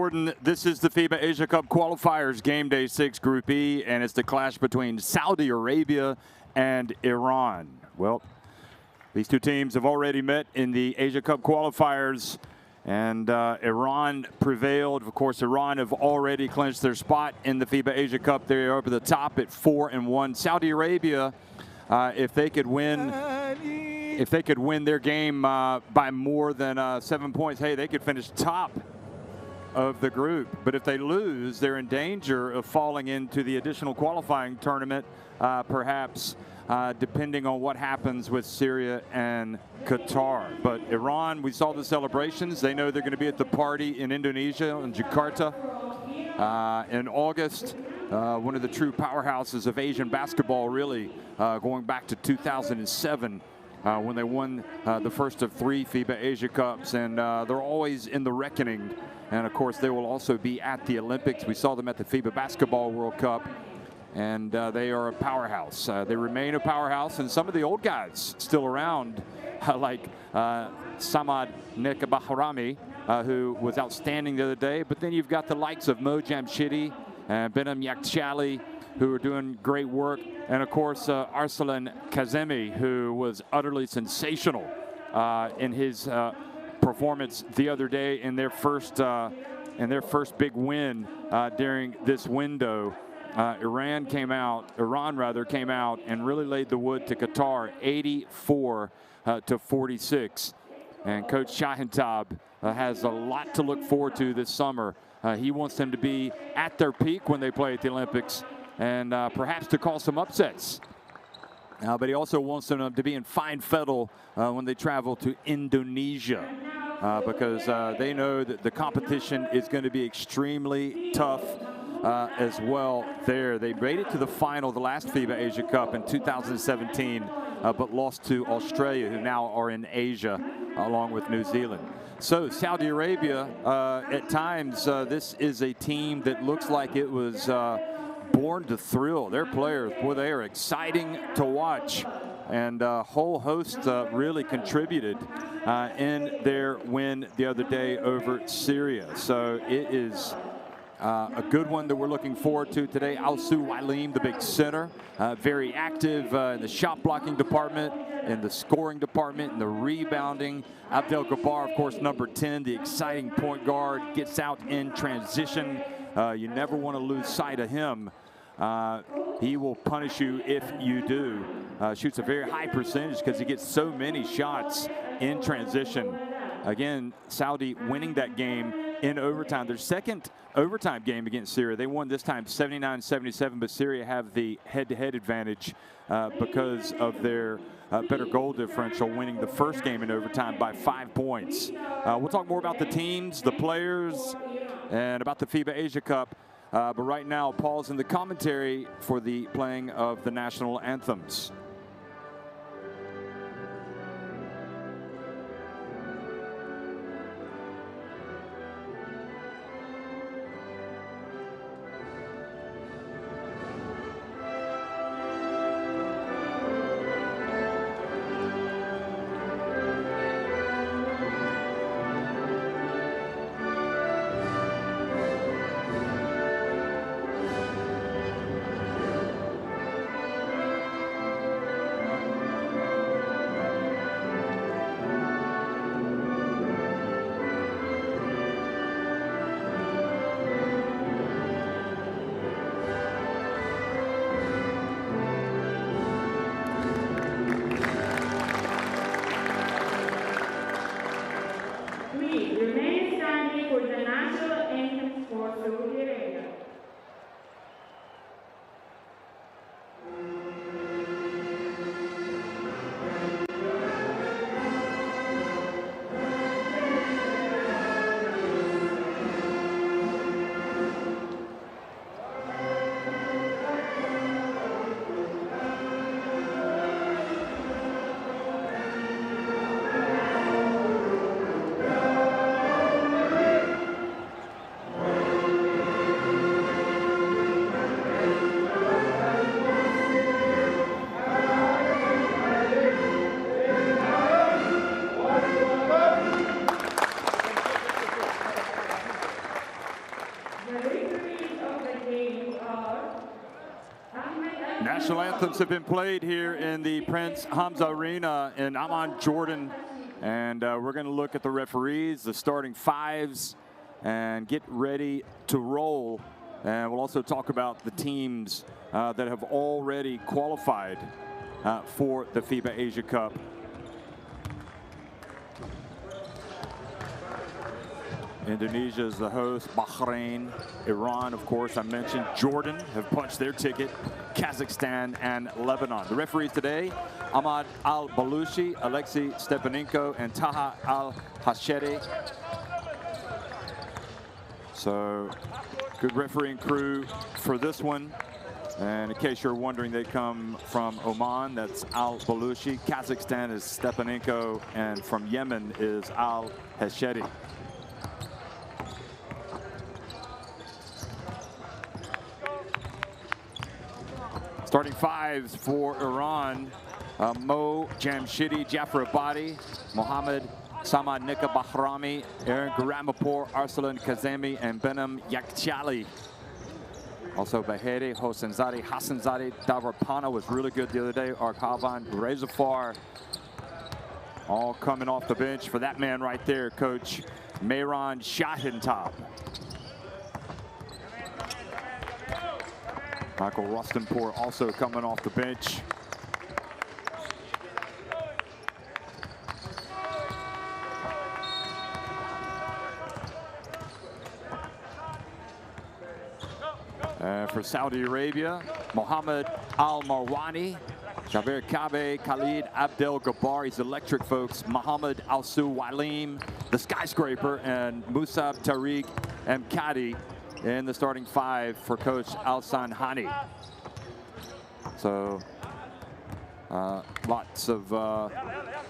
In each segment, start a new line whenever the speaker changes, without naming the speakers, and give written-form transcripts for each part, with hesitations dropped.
Jordan, this is the FIBA Asia Cup Qualifiers, Game Day 6, Group E, and it's the clash between Saudi Arabia and Iran. Well, these two teams have already met in the Asia Cup Qualifiers, and Iran prevailed. Of course, Iran have already clinched their spot in the FIBA Asia Cup. They are up at the top at 4-1. Saudi Arabia, if they could win their game by more than 7 points, hey, they could finish top of the group. But if they lose, they're in danger of falling into the additional qualifying tournament, perhaps depending on what happens with Syria and Qatar. But Iran, we saw the celebrations. They know they're going to be at the party in Indonesia, in Jakarta, in August. One of the true powerhouses of Asian basketball, really, going back to 2007. When they won the first of 3 FIBA Asia Cups, and they're always in the reckoning. And of course, they will also be at the Olympics. We saw them at the FIBA Basketball World Cup, and they are a powerhouse. They remain a powerhouse, and some of the old guys still around, like Samad Nekabahrami, who was outstanding the other day. But then you've got the likes of Mo Jamshidi and Benim Yakchali, who are doing great work, and of course Arslan Kazemi, who was utterly sensational in his performance the other day in their first big win during this window. Iran came out and really laid the wood to Qatar, 84-46. And Coach Shahintab has a lot to look forward to this summer. He wants them to be at their peak when they play at the Olympics, and perhaps to call some upsets. But he also wants them to be in fine fettle when they travel to Indonesia, because they know that the competition is going to be extremely tough as well there. They made it to the final, the last FIBA Asia Cup in 2017, but lost to Australia, who now are in Asia, along with New Zealand. So Saudi Arabia, at times, this is a team that looks like it was born to thrill. Their players, boy, they are exciting to watch, and a whole host really contributed in their win the other day over Syria. So it is a good one that we're looking forward to today. Alsu Walim, the big center, very active in the shot blocking department, in the scoring department, in the rebounding. Abdel Gabbar, of course, number 10, the exciting point guard, gets out in transition. You never want to lose sight of him. He will punish you if you do. Shoots a very high percentage because he gets so many shots in transition. Again, Saudi winning that game in overtime. Their second overtime game against Syria. They won this time 79-77, but Syria have the head-to-head advantage because of their better goal differential, winning the first game in overtime by 5 points. We'll talk more about the teams, the players, and about the FIBA Asia Cup. But right now, Paul's in the commentary for the playing of the national anthems. National anthems have been played here in the Prince Hamza Arena in Amman, Jordan. And we're going to look at the referees, the starting fives, and get ready to roll. And we'll also talk about the teams that have already qualified for the FIBA Asia Cup. Indonesia is the host, Bahrain, Iran, of course, I mentioned. Jordan have punched their ticket, Kazakhstan and Lebanon. The referees today, Ahmad Al-Balushi, Alexei Stepanenko, and Taha Al-Hashedi. So, good refereeing crew for this one. And in case you're wondering, they come from Oman, that's Al-Balushi. Kazakhstan is Stepanenko, and from Yemen is Al-Hashedi. Starting fives for Iran, Mo Jamshidi, Jafar Abadi, Mohammed Samad Nika Bahrami, Aaron Garamapour, Arsalan Kazemi, and Benem Yakchali. Also Bahedi, Hossenzade, Hassanzade, Davarpana was really good the other day. Arkhavan, Rezafar, all coming off the bench for that man right there, Coach Mehran Shahintab. Michael Rustenpour also coming off the bench. For Saudi Arabia, Mohammed Al-Marwani, Jaber Kabe, Khalid Abdel Gabbar, he's electric, folks. Mohammed Al-Su Walim, the skyscraper, and Musab Tariq Mkadi in the starting five for Coach Alsan Hani. So lots of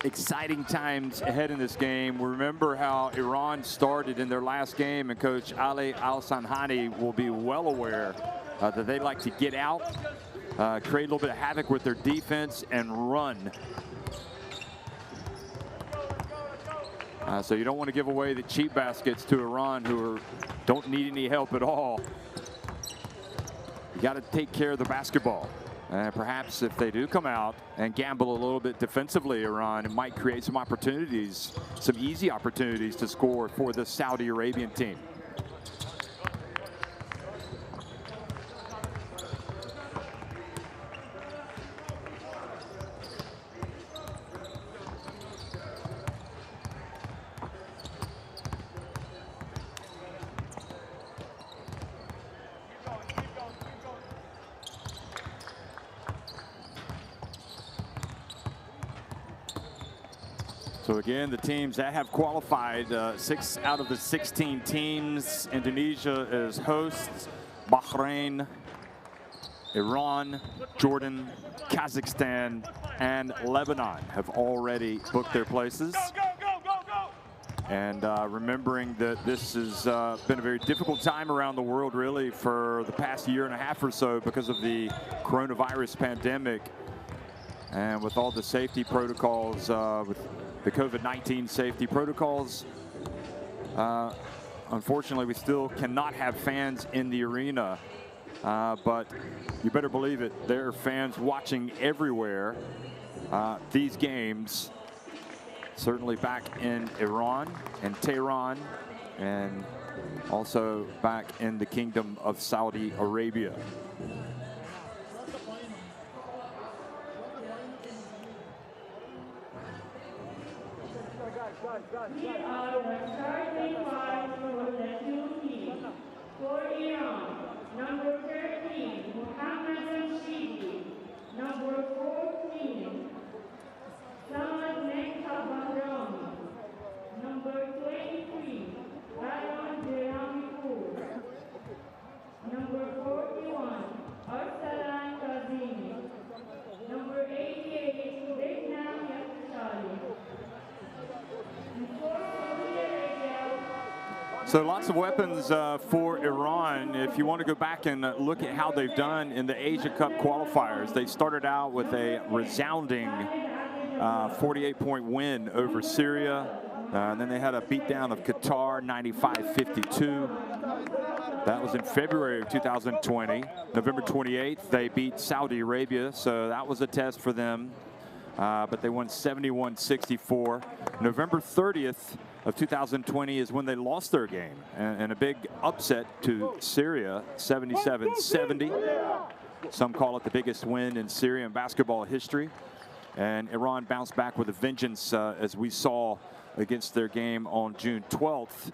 exciting times ahead in this game. We remember how Iran started in their last game, and Coach Ali Al-Sanhani will be well aware that they like to get out, create a little bit of havoc with their defense, and run. So you don't want to give away the cheap baskets to Iran, who don't need any help at all. You got to take care of the basketball. And perhaps if they do come out and gamble a little bit defensively, Iran, it might create some opportunities, some easy opportunities to score for the Saudi Arabian team. So again, the teams that have qualified, 6 out of the 16 teams. Indonesia is hosts. Bahrain, Iran, Jordan, Kazakhstan, and Lebanon have already booked their places. And remembering that this has been a very difficult time around the world, really, for the past year and a half or so because of the coronavirus pandemic. And with all the safety protocols, with the COVID-19 safety protocols, unfortunately, we still cannot have fans in the arena. But you better believe it, there are fans watching everywhere these games. Certainly back in Iran and Tehran, and also back in the Kingdom of Saudi Arabia.
We are the starting five for the two teams. For Iran, number 13, Mohammed Rashidi. Number 14, Samad Nika Bahrami. Number 23, Baron Jeramipour. Number 41, Arsalan Kazemi. Number 88, Behnam Yaktali.
So lots of weapons for Iran. If you want to go back and look at how they've done in the Asia Cup qualifiers, they started out with a resounding 48-point win over Syria. And then they had a beatdown of Qatar, 95-52. That was in February of 2020. November 28th, they beat Saudi Arabia, so that was a test for them. But they won 71-64. November 30th of 2020 is when they lost their game, and a big upset to Syria, 77-70. Some call it the biggest win in Syrian basketball history. And Iran bounced back with a vengeance, as we saw against their game on June 12th,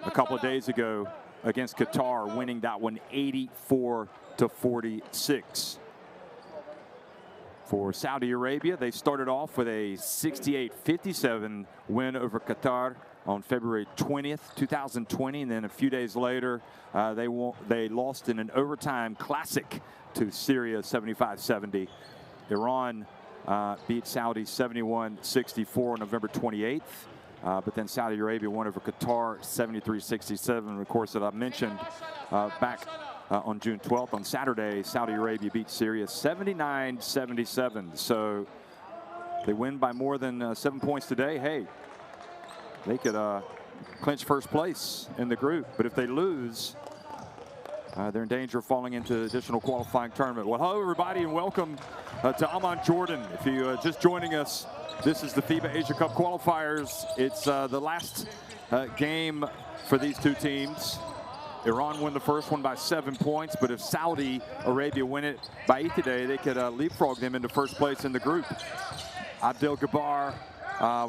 a couple of days ago against Qatar, winning that one 84-46. For Saudi Arabia, they started off with a 68-57 win over Qatar on February 20th, 2020, and then a few days later, they lost in an overtime classic to Syria, 75-70. Iran beat Saudi 71-64 on November 28th, but then Saudi Arabia won over Qatar 73-67. Of course, that I mentioned back on June 12th, on Saturday, Saudi Arabia beat Syria 79-77. So they win by more than 7 points today. Hey, they could clinch first place in the group, but if they lose, they're in danger of falling into additional qualifying tournament. Well, hello everybody, and welcome to Amman, Jordan. If you just joining us, this is the FIBA Asia Cup qualifiers. It's the last game for these two teams. Iran won the first one by 7 points, but if Saudi Arabia win it by 8 today, they could leapfrog them into first place in the group. Abdel Jabbar,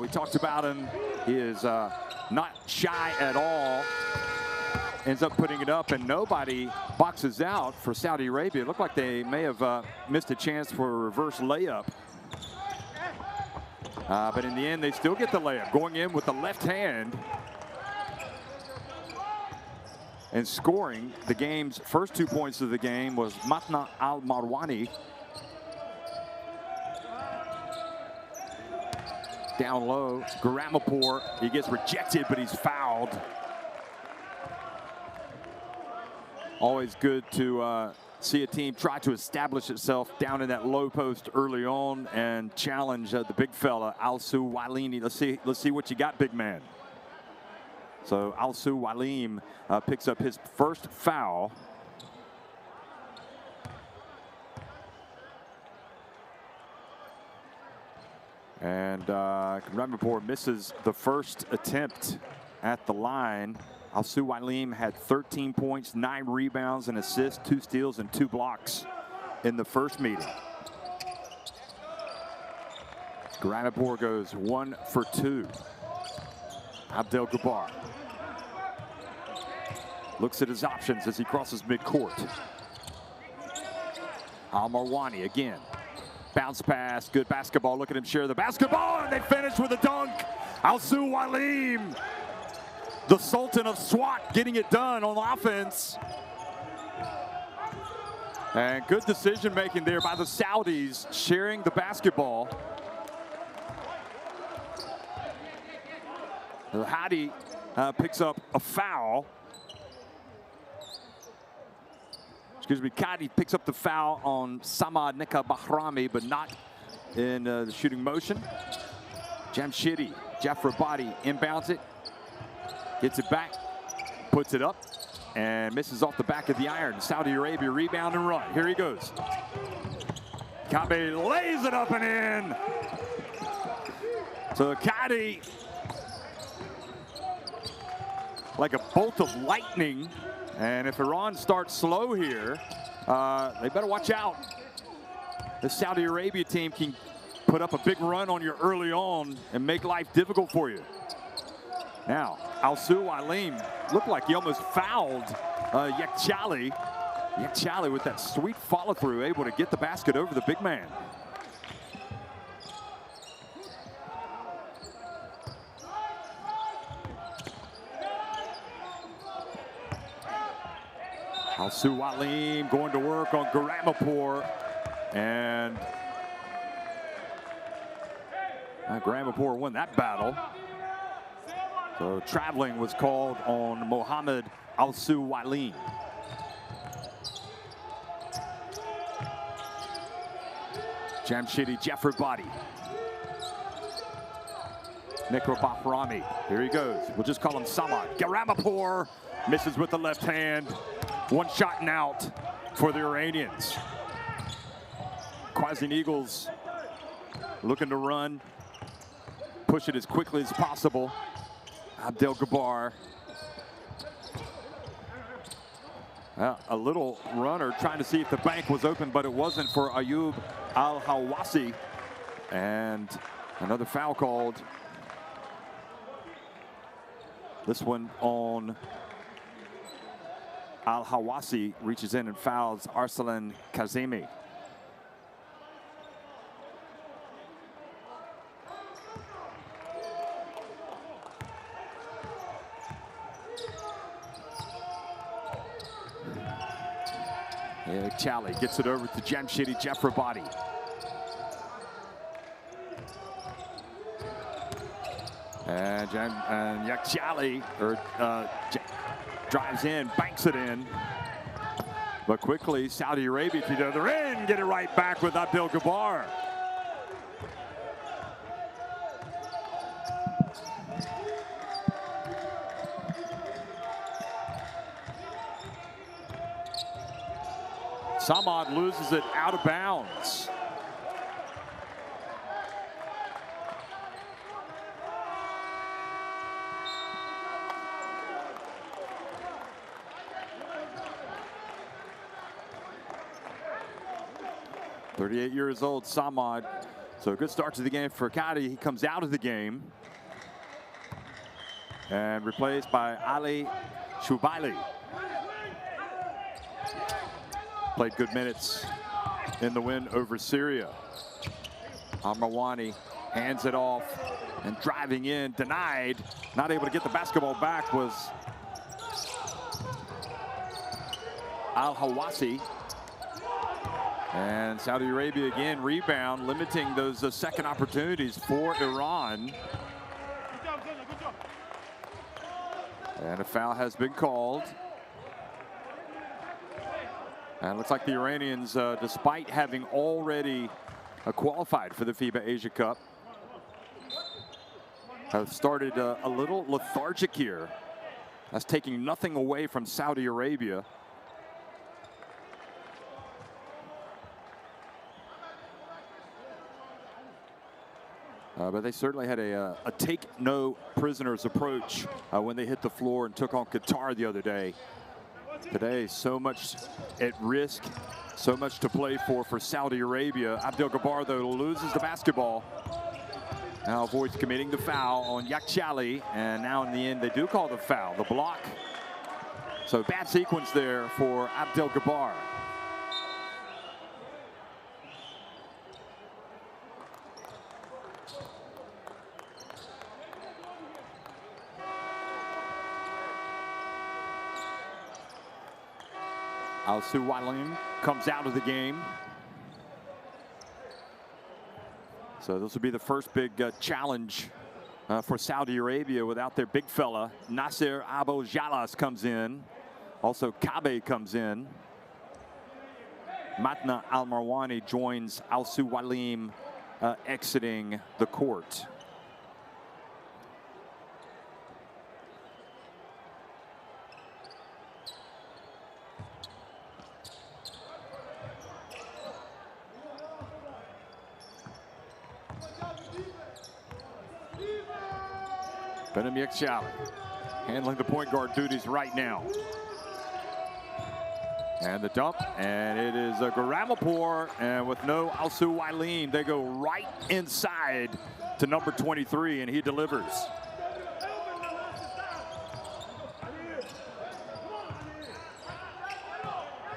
we talked about him. He is not shy at all. Ends up putting it up, and nobody boxes out for Saudi Arabia. It looked like they may have missed a chance for a reverse layup. But in the end, they still get the layup, going in with the left hand and scoring. The game's first 2 points of the game was Matna Al-Marwani. Down low, Garamapur, he gets rejected, but he's fouled. Always good to see a team try to establish itself down in that low post early on and challenge the big fella, Alsu Walini. Let's see what you got, big man. So Alsu Walim picks up his first foul. And Ramapur misses the first attempt at the line. Alsu Walim had 13 points, 9 rebounds, an assist, 2 steals, and 2 blocks in the first meeting. Granapur goes 1 for 2. Abdel Jabbar looks at his options as he crosses midcourt. Al-Marwani again. Bounce pass, good basketball. Look at him share the basketball, and they finish with a dunk. Alsu Walim, the Sultan of SWAT, getting it done on offense. And good decision making there by the Saudis, sharing the basketball. Hadi picks up a foul. Excuse me, Kadi picks up the foul on Samad Nika Bahrami, but not in the shooting motion. Jamshidi, Jafrabadi inbounds it, gets it back, puts it up, and misses off the back of the iron. Saudi Arabia rebound and run. Here he goes. Kabe lays it up and in. So Kadi, like a bolt of lightning. And if Iran starts slow here, they better watch out. The Saudi Arabia team can put up a big run on you early on and make life difficult for you. Now, Alsu Walim looked like he almost fouled Yekchali. Yekchali with that sweet follow-through, able to get the basket over the big man. Alsu Walim going to work on Garamapur, and Garamapur won that battle. So traveling was called on Mohammed Alsu Walim. Jamshidi Jafrabadi. Nikra Bahrami. Here he goes. We'll just call him Samad. Garamapour misses with the left hand. One shot and out for the Iranians. Quasi Eagles looking to run, push it as quickly as possible. Abdel Gabbar. A little runner trying to see if the bank was open, but it wasn't for Ayub Al-Hawasi. And another foul called. This one on Al-Hawasi, reaches in and fouls Arsalan Kazemi. Chali gets it over to Jamshidi Jeffrabadi. And Yakchali drives in, banks it in. But quickly, Saudi Arabia to the other end, get it right back with Abdel Gabbar. Samad loses it out of bounds. .38 years old, Samad. So a good start to the game for Kadi. He comes out of the game and replaced by Ali Shubaili. Played good minutes in the win over Syria. Al-Marwani hands it off and driving in, denied. Not able to get the basketball back was Al-Hawasi. And Saudi Arabia again rebound, limiting those second opportunities for Iran. And a foul has been called. And it looks like the Iranians, despite having already qualified for the FIBA Asia Cup, have started a little lethargic here. That's taking nothing away from Saudi Arabia. But they certainly had a take no prisoners approach when they hit the floor and took on Qatar the other day. Today, so much at risk, so much to play for Saudi Arabia. Abdel Gabbar, though, loses the basketball. Now avoids committing the foul on Yakchali, and now in the end, they do call the foul, the block. So bad sequence there for Abdel Gabbar. Al-Suwailim comes out of the game. So this will be the first big challenge for Saudi Arabia without their big fella. Nasser Abu Jalas comes in. Also Kabe comes in. Matna Al-Marwani joins Al-Suwailim exiting the court. Benem Yakchali handling the point guard duties right now. And the dump, and it is a Garamapour, and with no Al-Suwailim, they go right inside to number 23, and he delivers.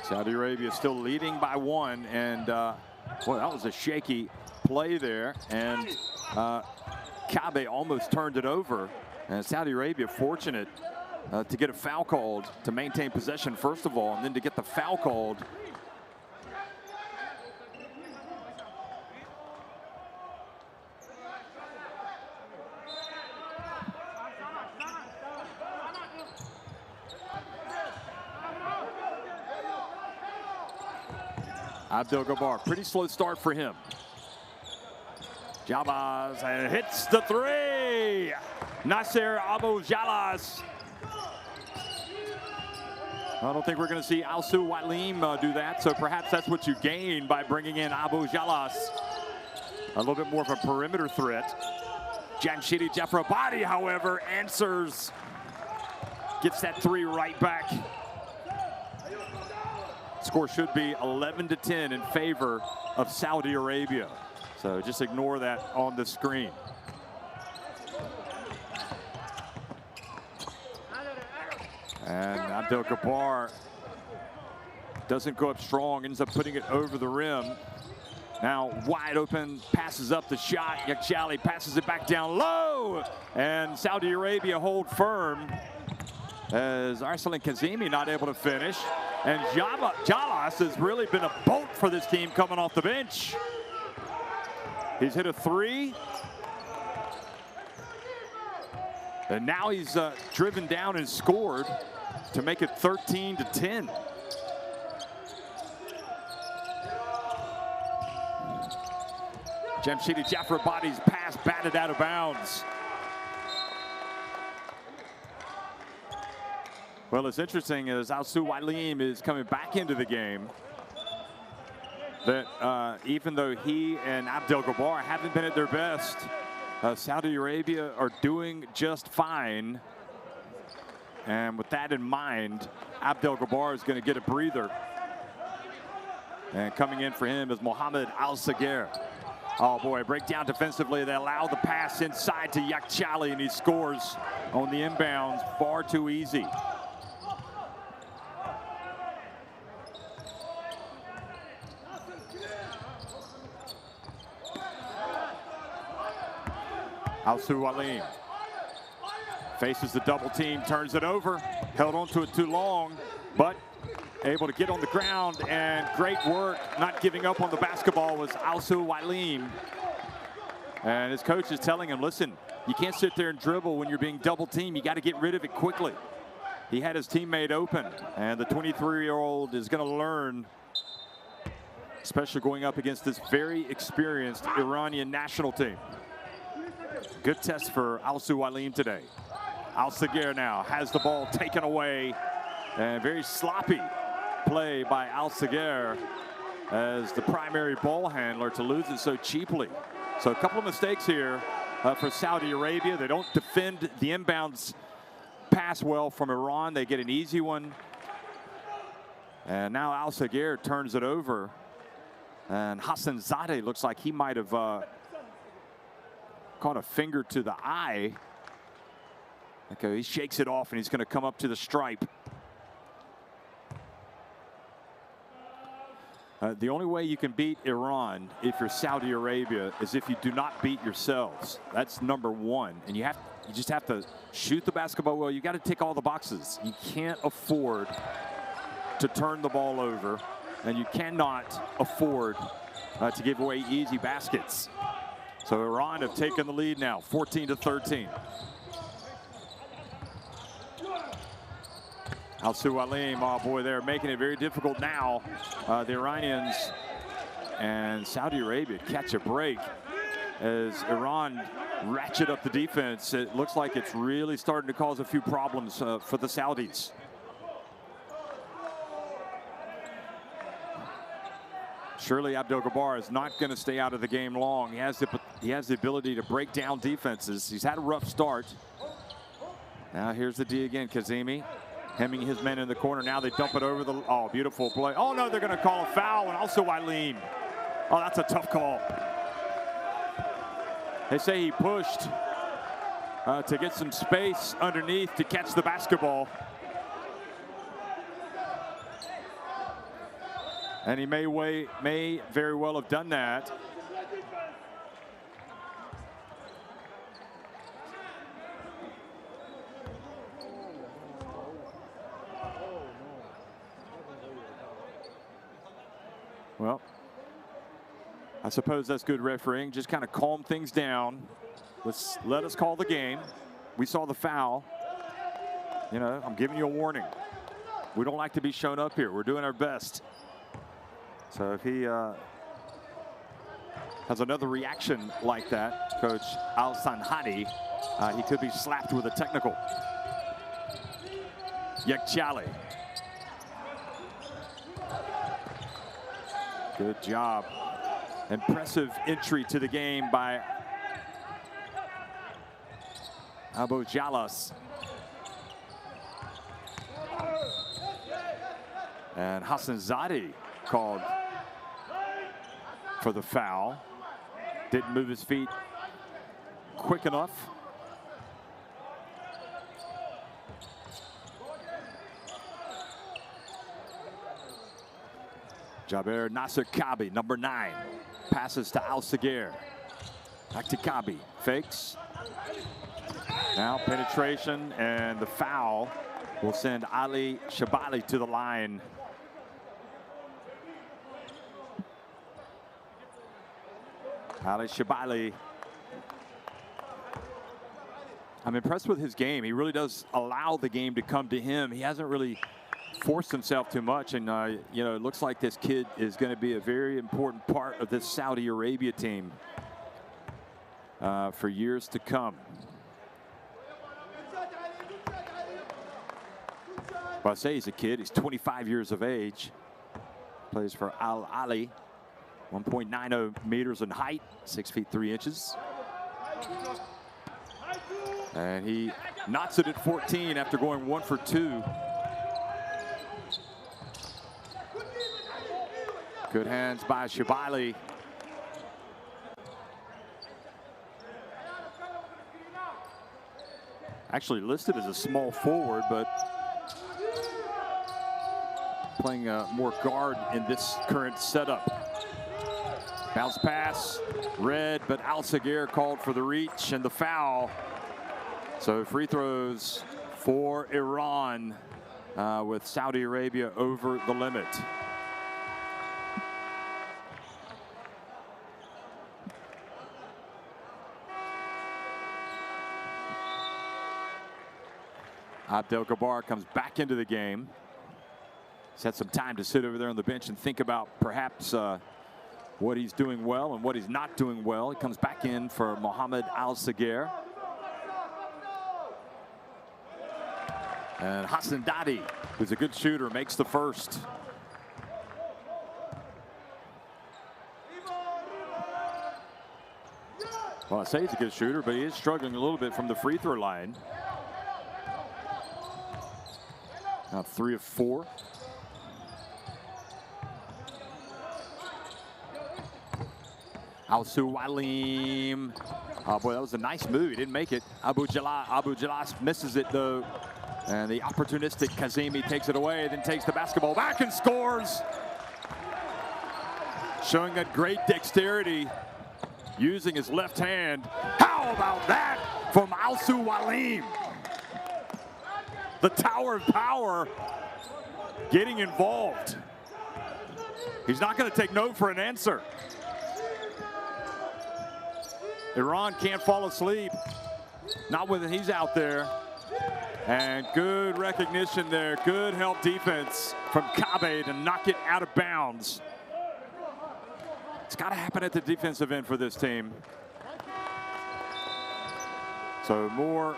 Saudi Arabia still leading by one, and boy, that was a shaky play there, and Kabe almost turned it over. And Saudi Arabia fortunate to get a foul called to maintain possession first of all, and then to get the foul called. Abdel Gabbar, pretty slow start for him. Jabaz and hits the three. away. Nasser Abu-Jalas. I don't think we're going to see Alsu Walim do that, so perhaps that's what you gain by bringing in Abu-Jalas. A little bit more of a perimeter threat. Jamshidi Jafrabadi, however, answers. Gets that three right back. Score should be 11-10 in favor of Saudi Arabia. So just ignore that on the screen. And Abdel Gabbar doesn't go up strong, ends up putting it over the rim. Now wide open, passes up the shot. Yakhshali passes it back down low. And Saudi Arabia hold firm as Arsalan Kazemi not able to finish. And Jalas has really been a bolt for this team coming off the bench. He's hit a three. And now he's driven down and scored to make it 13-10. Jamshidi Jafrabadi's pass batted out of bounds. Well, it's interesting as Alsu Walim is coming back into the game that even though he and Abdel Gabbar haven't been at their best, Saudi Arabia are doing just fine. And with that in mind, Abdel Gabbar is going to get a breather. And coming in for him is Mohamed Al-Sagir. Oh boy, breakdown defensively. They allow the pass inside to Yakhshali, and he scores on the inbounds. Far too easy. Alsu Walim faces the double team, turns it over, held onto it too long, but able to get on the ground, and great work not giving up on the basketball was Alsu Walim. And his coach is telling him, listen, you can't sit there and dribble when you're being double teamed. You got to get rid of it quickly. He had his teammate open, and the 23-year-old is going to learn, especially going up against this very experienced Iranian national team. Good test for Alsu Walim today. Al-Sagir now has the ball taken away, and very sloppy play by Al-Sagir as the primary ball handler to lose it so cheaply. So a couple of mistakes here for Saudi Arabia. They don't defend the inbounds pass well from Iran. They get an easy one. And now Al-Sagir turns it over. And Hassan Zadeh looks like he might have caught a finger to the eye. Okay, he shakes it off, and he's going to come up to the stripe. The only way you can beat Iran if you're Saudi Arabia is if you do not beat yourselves. That's number one. And you just have to shoot the basketball well. You got to tick all the boxes. You can't afford to turn the ball over, and you cannot afford to give away easy baskets. So Iran have taken the lead now, 14-13. Alsu Walim, oh boy, they're making it very difficult now. The Iranians and Saudi Arabia catch a break as Iran ratchet up the defense. It looks like it's really starting to cause a few problems for the Saudis. Surely Abdel Gabbar is not going to stay out of the game long. He has the ability to break down defenses. He's had a rough start. Now here's the D again, Kazemi. Hemming his men in the corner. Now they dump it over the, oh, beautiful play. Oh no, they're going to call a foul, and also Walim. Oh, that's a tough call. They say he pushed to get some space underneath to catch the basketball. And he may very well have done that. Well, I suppose that's good refereeing. Just kind of calm things down. Let us call the game. We saw the foul. You know, I'm giving you a warning. We don't like to be shown up here. We're doing our best. So if he has another reaction like that, Coach Al-Sanhani He could be slapped with a technical. Yekchale. Good job. Impressive entry to the game by Abojalas. And Hassanzadeh called for the foul. Didn't move his feet quick enough. Jaber Nasser Kabi, number 9. Passes to Al Sager. Back to Kabi. Fakes. Now penetration, and the foul will send Ali Shabali to the line. Ali Shabali. I'm impressed with his game. He really does allow the game to come to him. He hasn't really forced himself too much, and you know, it looks like this kid is going to be a very important part of this Saudi Arabia team for years to come. Well, I say he's a kid. He's 25 years of age. Plays for Al Ali. 1.90 meters in height, 6 feet 3 inches. And he knots it at 14 after going 1 for 2. Good hands by Shabali. Actually listed as a small forward, but playing more guard in this current setup. Bounce pass, red, but Al Sager called for the reach and the foul. So free throws for Iran with Saudi Arabia over the limit. Abdel Gabar comes back into the game. He's had some time to sit over there on the bench and think about perhaps what he's doing well and what he's not doing well. He comes back in for Mohammed Al Sager. And Hassanzadeh, who's a good shooter, makes the first. Well, I say he's a good shooter, but he is struggling a little bit from the free throw line. Now 3 of 4. Al-Su Walim. Oh boy, that was a nice move. He didn't make it. Abu Jalas misses it though. And the opportunistic Kazemi takes it away, then takes the basketball back and scores. Showing that great dexterity, using his left hand. How about that from Al-Su Walim? The Tower of Power getting involved. He's not going to take no for an answer. Iran can't fall asleep. Not when he's out there. And good recognition there. Good help defense from Kabe to knock it out of bounds. It's got to happen at the defensive end for this team. So more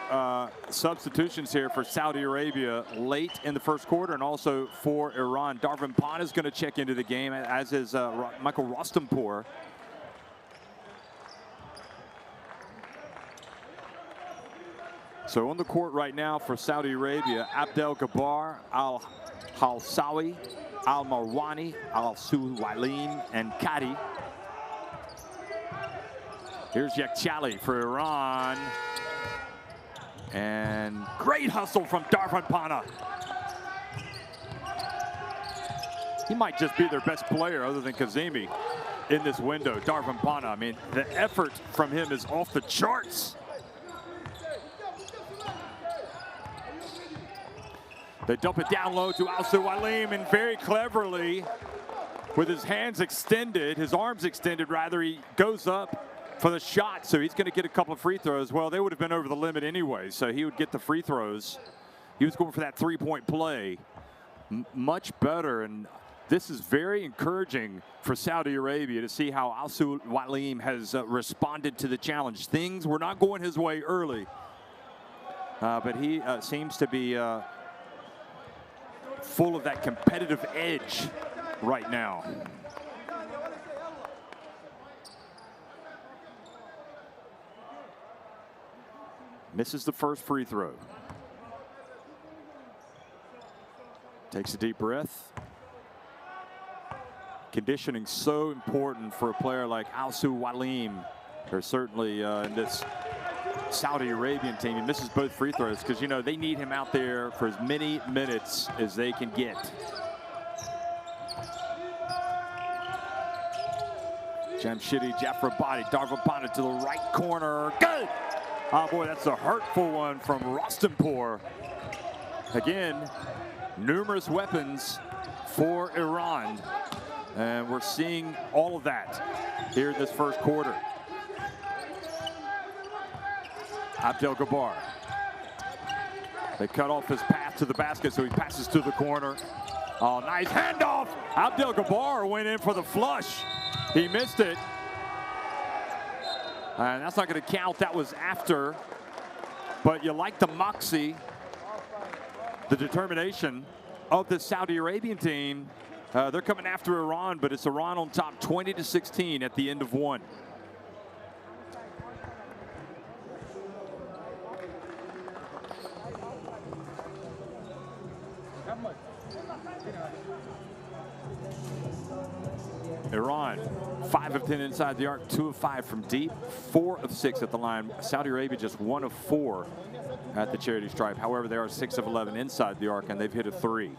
substitutions here for Saudi Arabia late in the first quarter, and also for Iran. Darvin Pan is going to check into the game, as is Michael Rostampur. So on the court right now for Saudi Arabia, Abdel Gabar, Al Halsawi, Al Marwani, Al-Su Walim, and Kadi. Here's Yekchale for Iran. And great hustle from Darvin Pana. He might just be their best player other than Kazemi in this window, Darvin Pana. I mean, the effort from him is off the charts. They dump it down low to Al-Su Walim, and very cleverly, with his hands extended, his arms extended rather, he goes up for the shot, so he's going to get a couple of free throws. Well, they would have been over the limit anyway, so he would get the free throws. He was going for that three-point play. Much better, and this is very encouraging for Saudi Arabia to see how Al-Saud Waleem has responded to the challenge. Things were not going his way early, but he seems to be full of that competitive edge right now. Misses the first free throw. Takes a deep breath. Conditioning so important for a player like Al-Saud Waleem, or certainly in this Saudi Arabian team. He misses both free throws because, you know, they need him out there for as many minutes as they can get. Jamshidi Jafrabadi, Darvapana to the right corner. Good! Oh boy, that's a hurtful one from Rostanpour. Again, numerous weapons for Iran. And we're seeing all of that here in this first quarter. Abdel Gabbar. They cut off his path to the basket, so he passes to the corner. Oh, nice handoff. Abdel Gabbar went in for the flush. He missed it. And that's not going to count. That was after. But you like the moxie, the determination of the Saudi Arabian team. They're coming after Iran, but it's Iran on top 20-16 at the end of one. Iran, 5 of 10 inside the arc, 2 of 5 from deep, 4 of 6 at the line. Saudi Arabia just 1 of 4 at the charity stripe. However, they are 6 of 11 inside the arc, and they've hit a 3.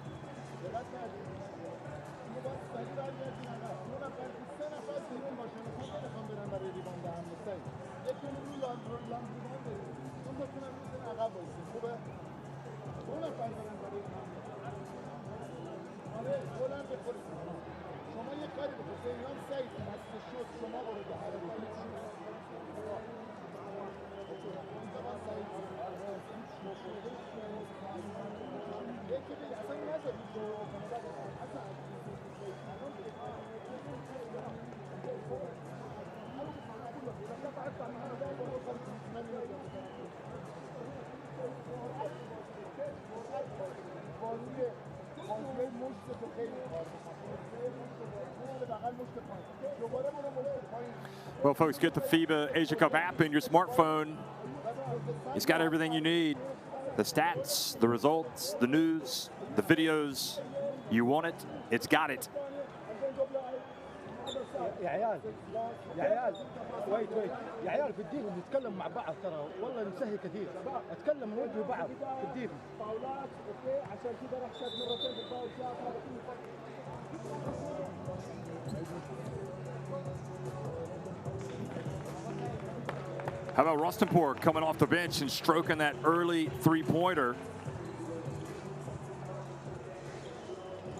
Well, folks, get the FIBA Asia Cup app in your smartphone. It's got everything you need. The stats, the results, the news, the videos. You want it, it's got it.
يا عيال يا عيال ويت يا عيال بديهم نتكلم مع بعض ترى والله نسهي كثير اتكلم نوجه بعض بديهم فاولات اوكي عشان كذا راح شاد مرتين بالفاول
How about Rostanpour coming off the bench and stroking that early three-pointer?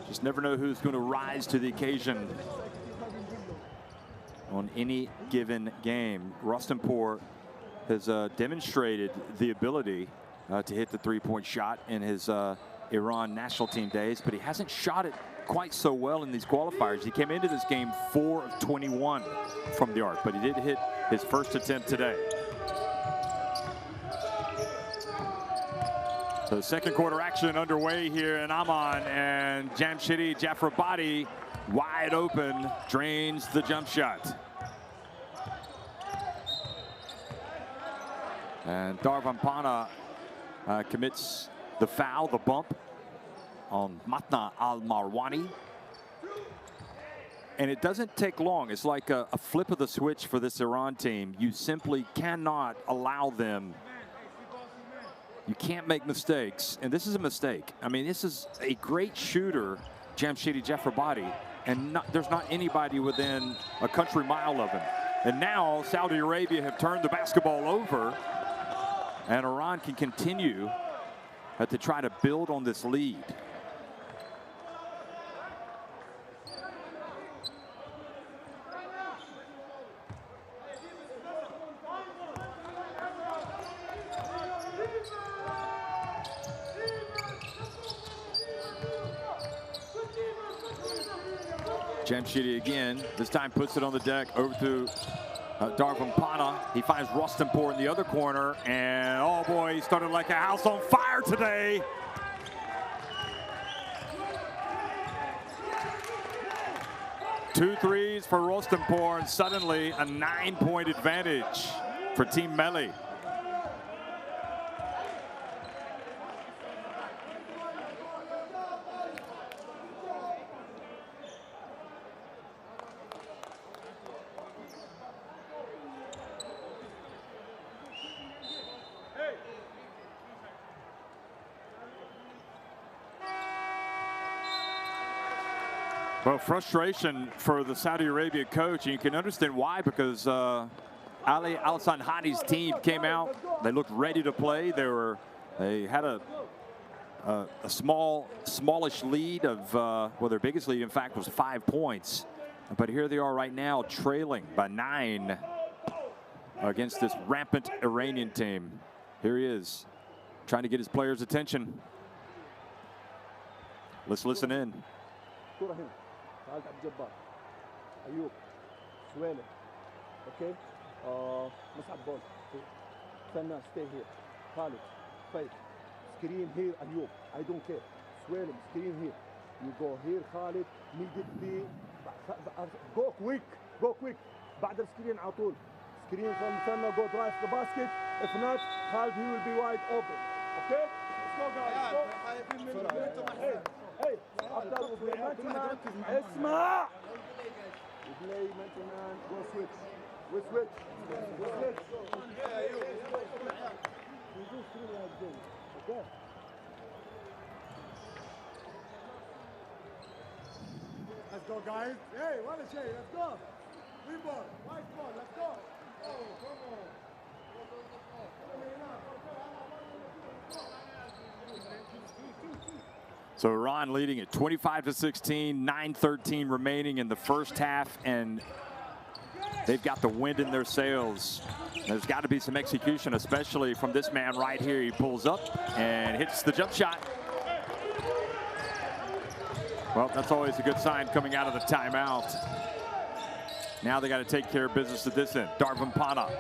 Just never know who's going to rise to the occasion on any given game. Rostanpour has demonstrated the ability to hit the three-point shot in his Iran national team days, but he hasn't shot it quite so well in these qualifiers. He came into this game 4 of 21 from the arc, but he did hit his first attempt today. So second quarter action underway here in Amman, and Jamshidi Jafrabadi wide open, drains the jump shot. And Darvampana commits the foul, the bump on Matna Al-Marwani. And it doesn't take long. It's like a flip of the switch for this Iran team. You simply cannot allow them. You can't make mistakes, and this is a mistake. I mean, this is a great shooter, Jamshidi Jafrabadi, and there's not anybody within a country mile of him. And now Saudi Arabia have turned the basketball over, and Iran can continue to try to build on this lead. Jamshidi again. This time puts it on the deck over to Darvin Pana. He finds Rustenpour in the other corner. And oh boy, he started like a house on fire today. Two threes for Rustenpour, and suddenly a 9-point advantage for Team Meli. Well, frustration for the Saudi Arabia coach, and you can understand why, because Ali Al-Sanhani's team came out. They looked ready to play. They had a smallish lead of, well, their biggest lead, in fact, was 5 points. But here they are right now, trailing by 9 against this rampant Iranian team. Here he is, trying to get his players' attention. Let's listen in.
خالد عبد الجبار ايوب سويلم اوكي مصعب بول استنى stay here خالد فايت screen here ايوب I don't care سويلم screen here you go here خالد immediately go quick بعد السكرين على طول سكرين from center go drive the basket if not خالد he will be wide open okay let's go guys Hey, اسمع. You play man, go switch. We switch. Okay. Let's go, guys. Hey, what a shame. Let's go. Green ball, white ball. Let's go. Oh, come on.
So Iran leading at 25-16, 9:13 remaining in the first half, and they've got the wind in their sails. There's got to be some execution, especially from this man right here. He pulls up and hits the jump shot. Well, that's always a good sign coming out of the timeout. Now they got to take care of business at this end. Darvin Pana.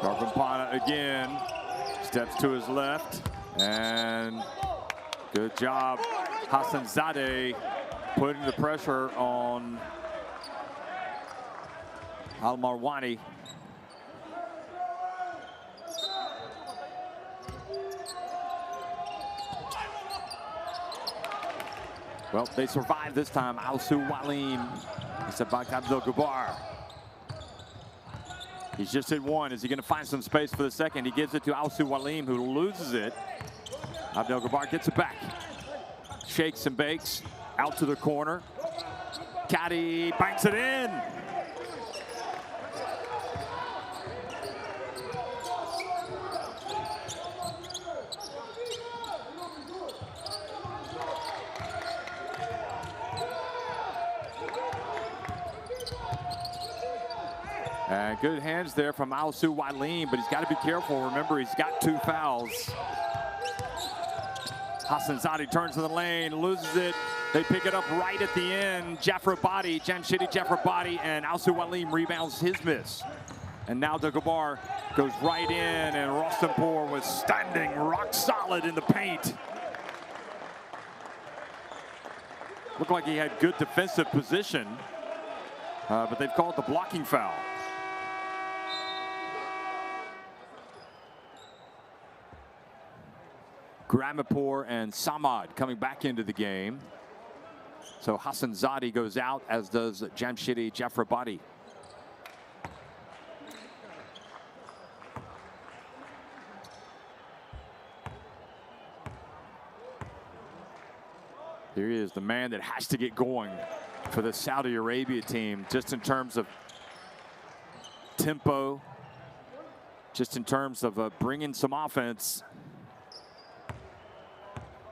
Darvin Pana again, steps to his left, and good job, Hassanzadeh, putting the pressure on Al-Marwani. Well, they survived this time. Ausu Walim, Sabak Abdel-Gabbar. He's just hit one. Is he going to find some space for the second? He gives it to Ausu Walim, who loses it. Abdel-Gabbar gets it back. Shakes and bakes. Out to the corner. Caddy banks it in. And good hands there from Ausu Walim, but he's got to be careful. Remember, he's got 2 fouls. Hassanzadeh turns to the lane, loses it. They pick it up right at the end. Jamshidi Jafrabadi, and Ausu Walim rebounds his miss. And now Abdel-Gabbar goes right in, and Rustenpour was standing rock solid in the paint. Looked like he had good defensive position, but they've called the blocking foul. Gramapour and Samad coming back into the game. So Hassanzadeh goes out, as does Jamshidi Jafrabadi. Here he is, the man that has to get going for the Saudi Arabia team, just in terms of tempo, just in terms of bringing some offense.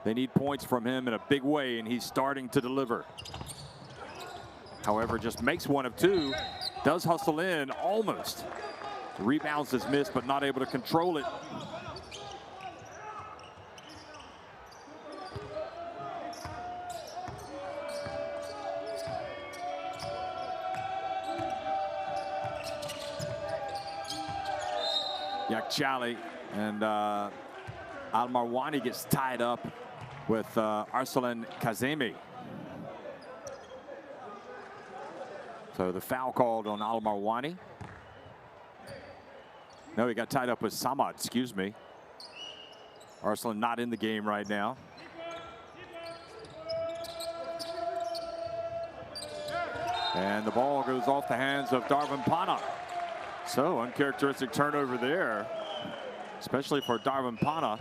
They need points from him in a big way, and he's starting to deliver. However, just makes one of 2, does hustle in almost. Rebounds is missed, but not able to control it. Yakchali and Al-Marwani gets tied up with Arslan Kazemi. So the foul called on Al-Marwani. No, he got tied up with Samad, excuse me. Arslan not in the game right now. And the ball goes off the hands of Darvin Pana. So uncharacteristic turnover there, especially for Darvin Pana.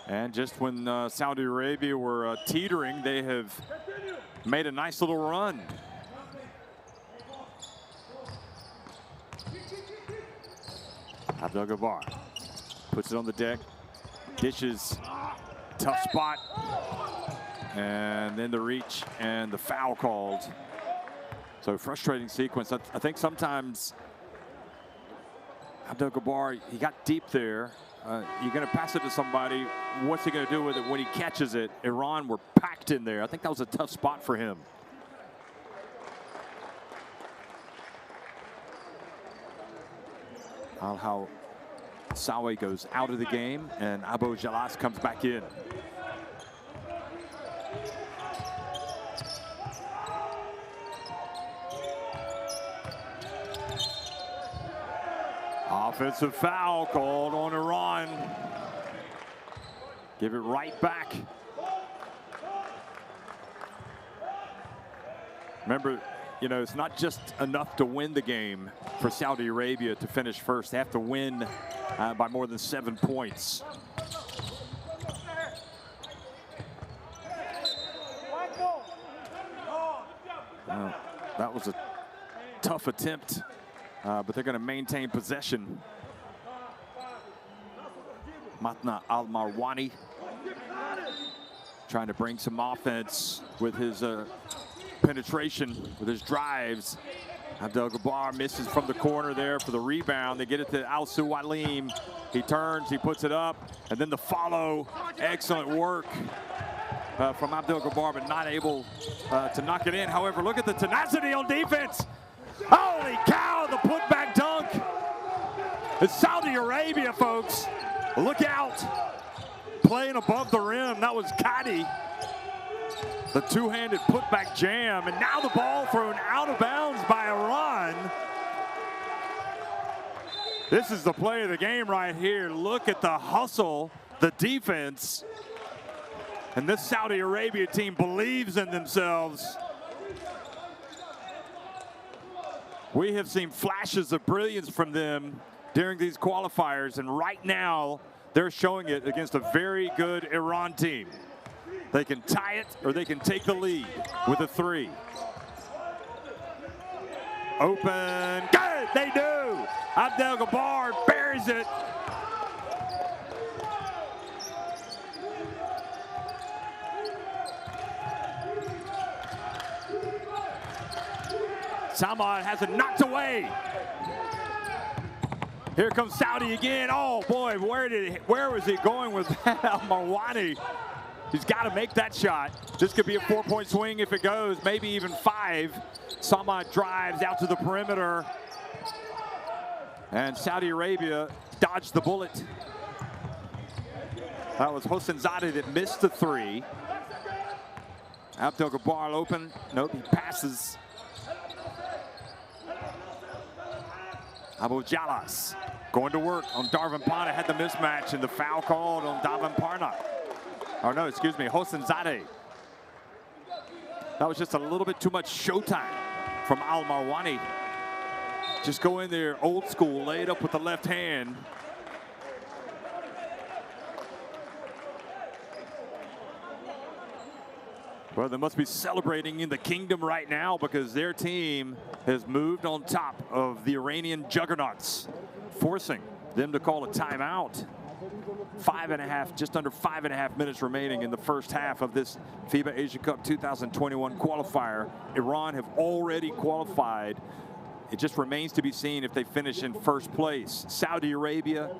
And just when Saudi Arabia were teetering, they have made a nice little run. Abdel Gabbar puts it on the deck, dishes, tough spot, and then the reach and the foul called. So frustrating sequence. I think sometimes Abdel Gabbar, he got deep there. You're going to pass it to somebody. What's he going to do with it when he catches it? Iran were packed in there. I think that was a tough spot for him. How Sawi goes out of the game and Abu Jalas comes back in. Offensive foul called on Iran. Give it right back. Remember, you know, it's not just enough to win the game for Saudi Arabia to finish first. They have to win by more than 7 points. That was a tough attempt. But they're going to maintain possession. Matna Al-Marwani trying to bring some offense with his penetration, with his drives. Abdel Gabbar misses from the corner there for the rebound. They get it to Al Suwalim. He turns, he puts it up, and then the follow. Excellent work from Abdel Gabbar, but not able to knock it in. However, look at the tenacity on defense. Holy cow, the putback dunk. It's Saudi Arabia, folks. Look out. Playing above the rim. That was Kadi. The two-handed putback jam. And now the ball thrown out of bounds by Iran. This is the play of the game right here. Look at the hustle, the defense. And this Saudi Arabia team believes in themselves. We have seen flashes of brilliance from them during these qualifiers, and right now they're showing it against a very good Iran team. They can tie it or they can take the lead with a three. Open, good, they do. Abdel Gabbar buries it. Samad has it knocked away. Here comes Saudi again. Oh boy, where was he going with that? Al-Marwani. He's got to make that shot. This could be a 4-point swing if it goes, maybe even 5. Samad drives out to the perimeter. And Saudi Arabia dodged the bullet. That was Hossein-Zadeh that missed the 3. Abdel Gabbar open. Nope, he passes. Abu Jalas going to work on Darvin Pana. Had the mismatch and the foul called on Darvin Pana. Or no, excuse me, Hossein-Zadeh. That was just a little bit too much showtime from Al-Marwani. Just go in there, old school, lay it up with the left hand. Well, they must be celebrating in the kingdom right now because their team has moved on top of the Iranian juggernauts, forcing them to call a timeout. just under 5.5 minutes remaining in the first half of this FIBA Asia Cup 2021 qualifier. Iran have already qualified. It just remains to be seen if they finish in first place. Saudi Arabia,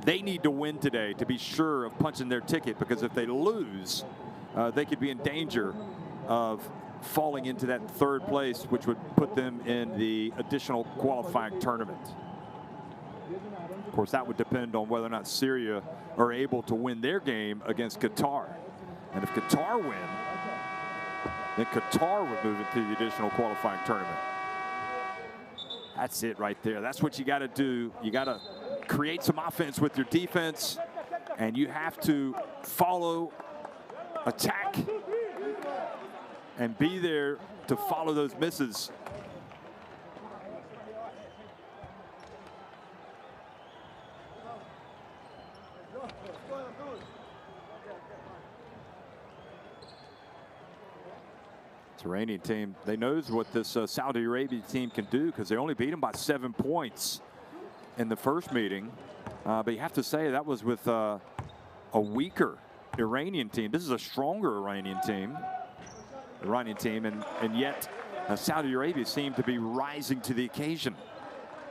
they need to win today to be sure of punching their ticket, because if they lose, they could be in danger of falling into that third place, which would put them in the additional qualifying tournament. Of course, that would depend on whether or not Syria are able to win their game against Qatar. And if Qatar win, then Qatar would move into the additional qualifying tournament. That's it right there. That's what you got to do. You got to create some offense with your defense, and you have to follow, attack, and be there to follow those misses. This Iranian team, they knows what this Saudi Arabia team can do, because they only beat them by 7 points in the first meeting. But you have to say that was with a weaker Iranian team. This is a stronger Iranian team, and yet Saudi Arabia seemed to be rising to the occasion.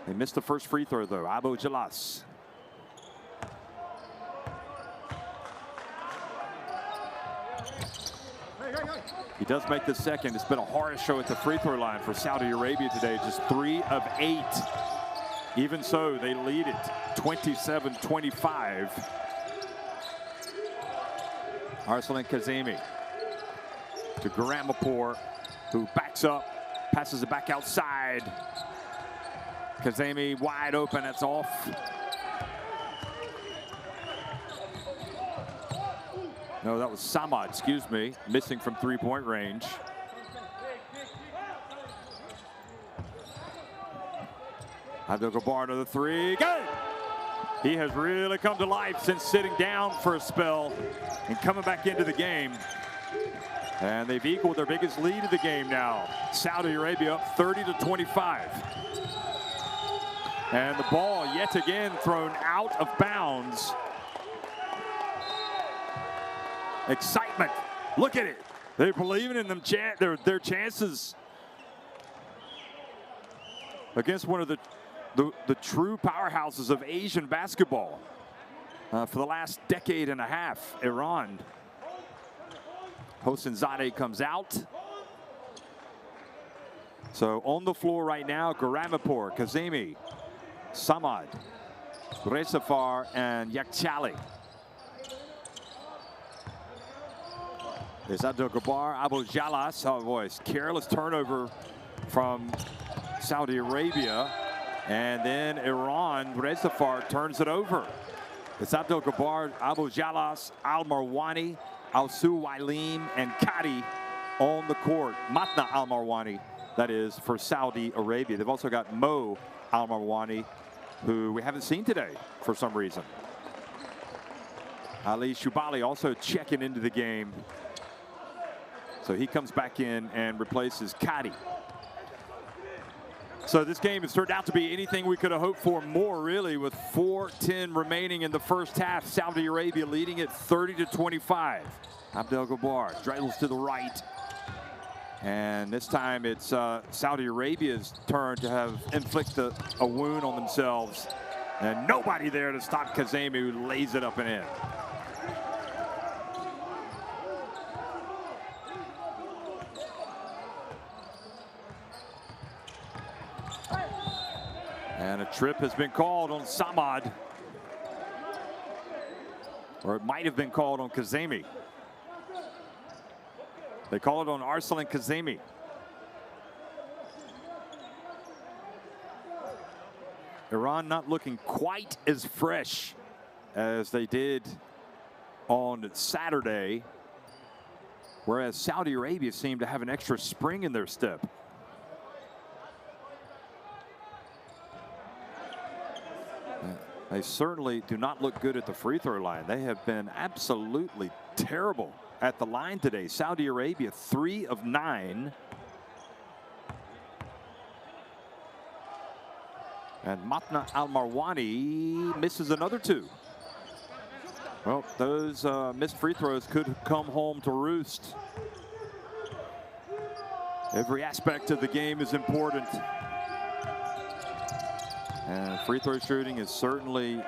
They missed the first free throw, though. Abu Jalas. He does make the second. It's been a horror show at the free throw line for Saudi Arabia today. Just 3 of 8. Even so, they lead it 27-25. Arslan Kazemi to Garamopour, who backs up, passes it back outside. Kazemi wide open, that's off. No, that was Samad, excuse me, missing from three-point range. Abdul-Jabbar, another three, good! He has really come to life since sitting down for a spell and coming back into the game. And they've equaled their biggest lead of the game now. Saudi Arabia up 30-25. And the ball yet again thrown out of bounds. Excitement, look at it. They're believing in them, their chances against one of the true powerhouses of Asian basketball for the last decade and a half, Iran. Hosseinzadeh comes out. So on the floor right now, Garamopour, Kazemi, Samad, Rezafar, and Yakchali. There's Abdul-Jabbar, Abu Jalas. Oh, boys, careless turnover from Saudi Arabia. And then Iran, Rezafar turns it over. It's Abdul-Jabbar, Abu Jalas, Al-Marwani, Al-Suwailim, and Kadi on the court. Matna Al-Marwani, that is, for Saudi Arabia. They've also got Mo Al-Marwani, who we haven't seen today for some reason. Ali Shubali also checking into the game. So he comes back in and replaces Kadi. So this game has turned out to be anything we could have hoped for more, really, with 4:10 remaining in the first half. Saudi Arabia leading it 30-25. Abdul-Jabbar dribbles to the right. And this time it's Saudi Arabia's turn to inflict a wound on themselves. And nobody there to stop Kazemi, who lays it up and in. And a trip has been called on Samad. Or it might have been called on Kazemi. They call it on Arslan Kazemi. Iran not looking quite as fresh as they did on Saturday, whereas Saudi Arabia seemed to have an extra spring in their step. They certainly do not look good at the free throw line. They have been absolutely terrible at the line today. Saudi Arabia 3 of 9. And Matna Al-Marwani misses another 2. Well, those missed free throws could come home to roost. Every aspect of the game is important. And free throw shooting is certainly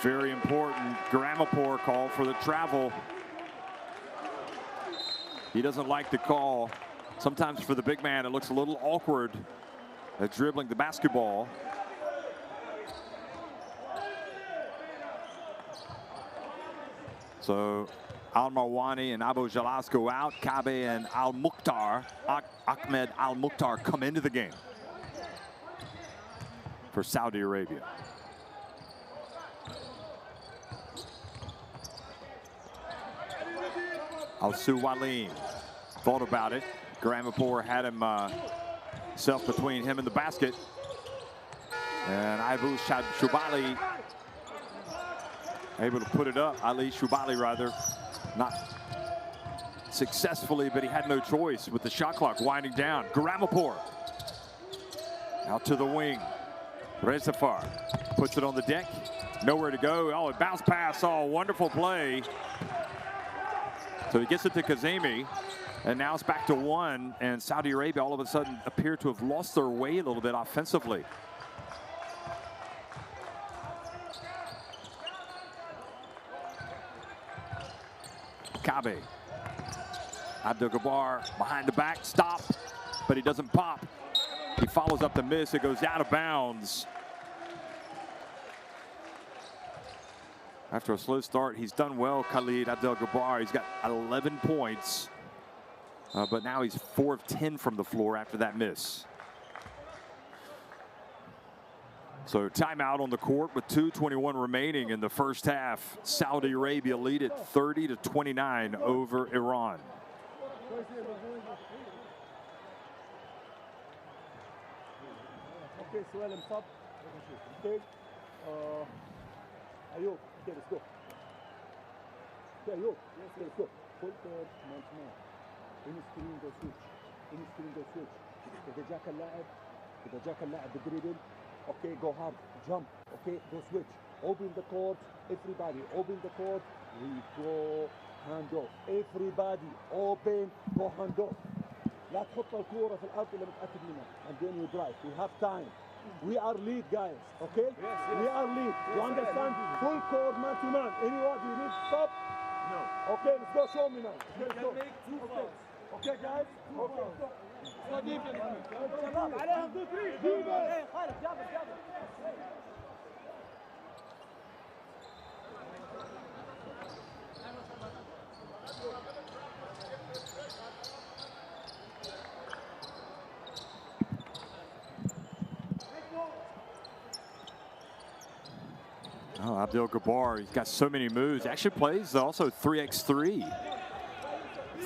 very important. Gramapour called for the travel. He doesn't like the call. Sometimes for the big man, it looks a little awkward at dribbling the basketball. So Al-Marwani and Abu Jalas go out. Kabe and Al-Mukhtar, Ahmed Al-Mukhtar, come into the game for Saudi Arabia. Al-Suwalim thought about it. Gramapour had himself between him and the basket. And Abu Shubali able to put it up. Ali Shubali, rather, not successfully, but he had no choice with the shot clock winding down. Gramapour out to the wing. Rezafar puts it on the deck. Nowhere to go. Oh, a bounce pass. Oh, wonderful play. So he gets it to Kazemi. And now it's back to 1. And Saudi Arabia all of a sudden appear to have lost their way a little bit offensively. Kabe. Abdul-Jabbar behind the back, stop, but he doesn't pop. He follows up the miss, it goes out of bounds. After a slow start, he's done well, Khalid Abdul-Jabbar. He's got 11 points, but now he's 4 of 10 from the floor after that miss. So timeout on the court with 2:21 remaining in the first half. Saudi Arabia lead it 30-29 over Iran.
Okay, سؤال مصاب. Okay. Ayub, okay, let's go. Okay, Ayub, let's go. Full court, man to man. In screen go switch. In screen go switch. إذا جاك اللاعب بالدريبل. Okay, go hard, jump. Okay, go switch. Open the court, everybody. Open the court. We go hand off. Everybody, open, go hand off. لا تحط الكورة في الأرض إلا متأكد منها. And then you drive. We have time. We are lead, guys. Okay? Yes. We are lead. You understand? Full court, man to man. Anyone you need stop? No. Okay, let's go. Show me now. Let's go. Make 2 fouls. Okay, guys. Okay. No defense. عليهم 2 3. Defense. خالد جابر.
Oh, Abdul-Jabbar, he's got so many moves. He actually plays also 3x3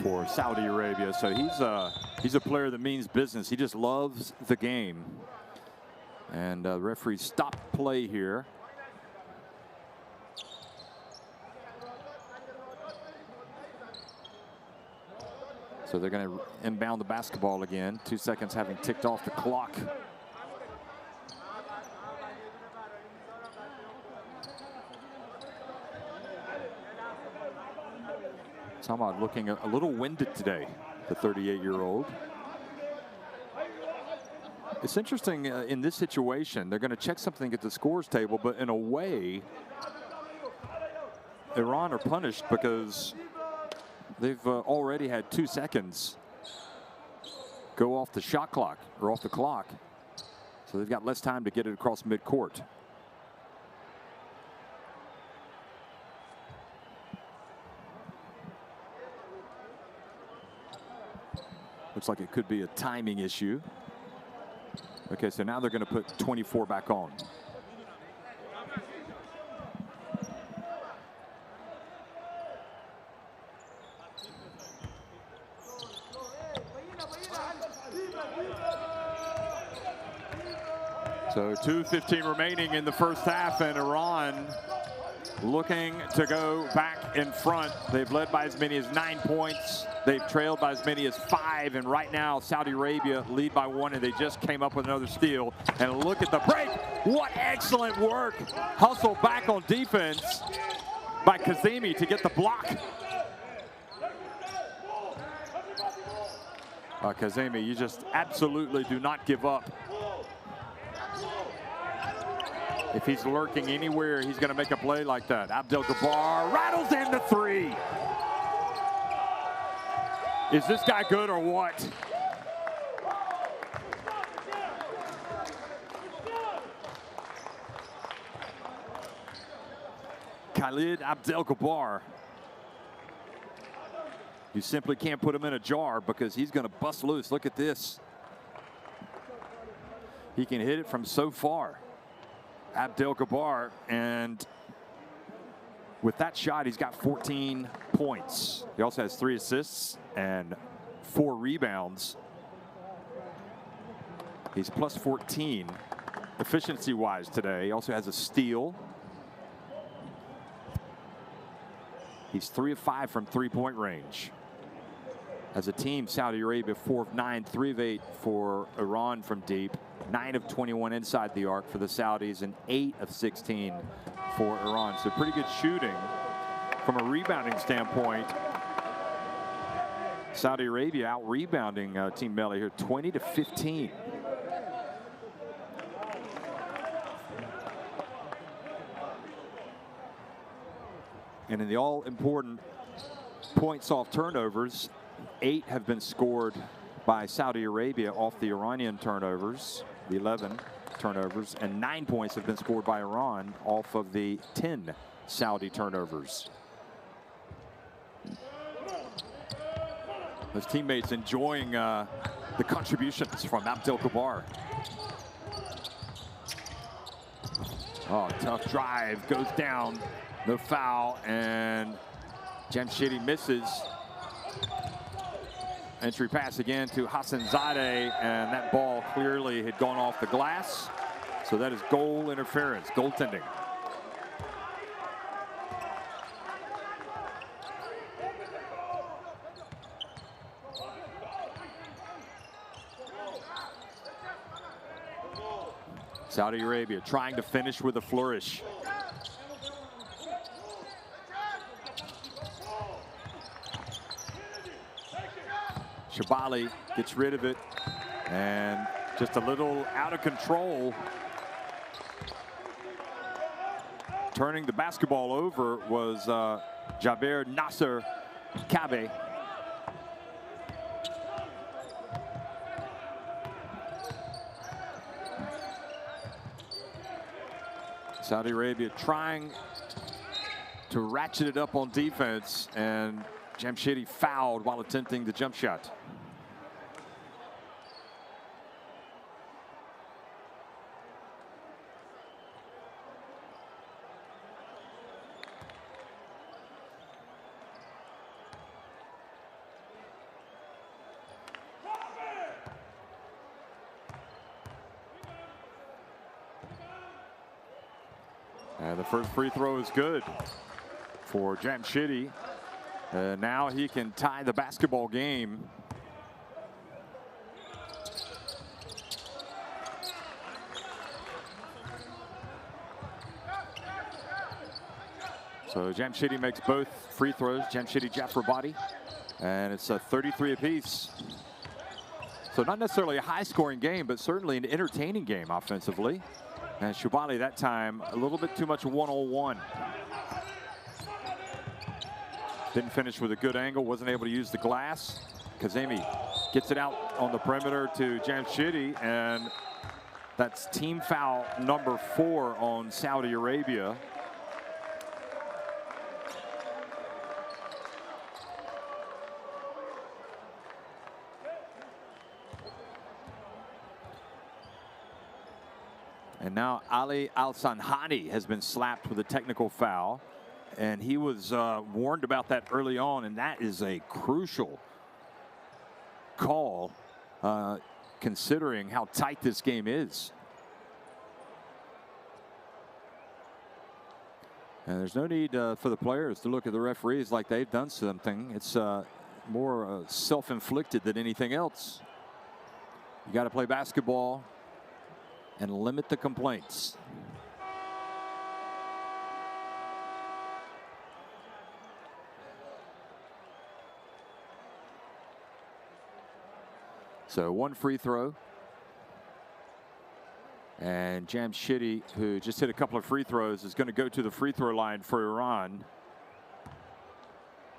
for Saudi Arabia. So he's a player that means business. He just loves the game. And the referee stopped play here. So they're going to inbound the basketball again. 2 seconds having ticked off the clock. Samad looking a little winded today, the 38-year-old. It's interesting in this situation, they're going to check something at the scores table, but in a way, Iran are punished because they've already had 2 seconds go off the shot clock, or off the clock. So they've got less time to get it across midcourt. Looks like it could be a timing issue. Okay, so now they're going to put 24 back on. So 2:15 remaining in the first half, and Iran looking to go back in front. They've led by as many as 9 points. They've trailed by as many as 5, and right now Saudi Arabia lead by 1, and they just came up with another steal. And look at the break. What excellent work. Hustle back on defense. by Kazemi to get the block. Kazemi, you just absolutely do not give up. If he's lurking anywhere, he's going to make a play like that. Abdel-Jabbar rattles in the three. Is this guy good or what? Khalid Abdel-Jabbar. You simply can't put him in a jar because he's going to bust loose. Look at this. He can hit it from so far. Abdel-Jabbar, and with that shot, he's got 14 points. He also has 3 assists and 4 rebounds. He's plus 14 efficiency-wise today. He also has a steal. He's 3 of 5 from three-point range. As a team, Saudi Arabia 4 of 9, 3 of 8 for Iran from deep, 9 of 21 inside the arc for the Saudis, and 8 of 16 for Iran. So pretty good shooting from a rebounding standpoint. Saudi Arabia out rebounding Team Melli here, 20-15. And in the all-important points off turnovers, 8 have been scored by Saudi Arabia off the Iranian turnovers, the 11 turnovers, and 9 points have been scored by Iran off of the 10 Saudi turnovers. His teammates enjoying the contributions from Abdel-Jabbar. Oh, tough drive, goes down, no foul, and Jamshidi misses. Entry pass again to Hassanzadeh, and that ball clearly had gone off the glass. So that is goal interference, goaltending. Saudi Arabia trying to finish with a flourish. Shabali gets rid of it, and just a little out of control. Turning the basketball over was Jaber Nasser Kabe. Saudi Arabia trying to ratchet it up on defense, and Jamshidi fouled while attempting the jump shot. And the first free throw is good for Jamshidi. Now he can tie the basketball game. So Jamshidi makes both free throws, Jamshidi Jafrabadi, and it's a 33 apiece. So not necessarily a high scoring game, but certainly an entertaining game offensively. And Shabali that time a little bit too much one-on-one. Didn't finish with a good angle, wasn't able to use the glass. Kazemi gets it out on the perimeter to Jamshidi, and that's team foul number 4 on Saudi Arabia. And now Ali Al-Sanhani has been slapped with a technical foul. And he was warned about that early on, and that is a crucial call considering how tight this game is. And there's no need for the players to look at the referees like they've done something. It's more self-inflicted than anything else. You got to play basketball and limit the complaints. So 1 free throw. And Jamshidi, who just hit a couple of free throws, is going to go to the free throw line for Iran.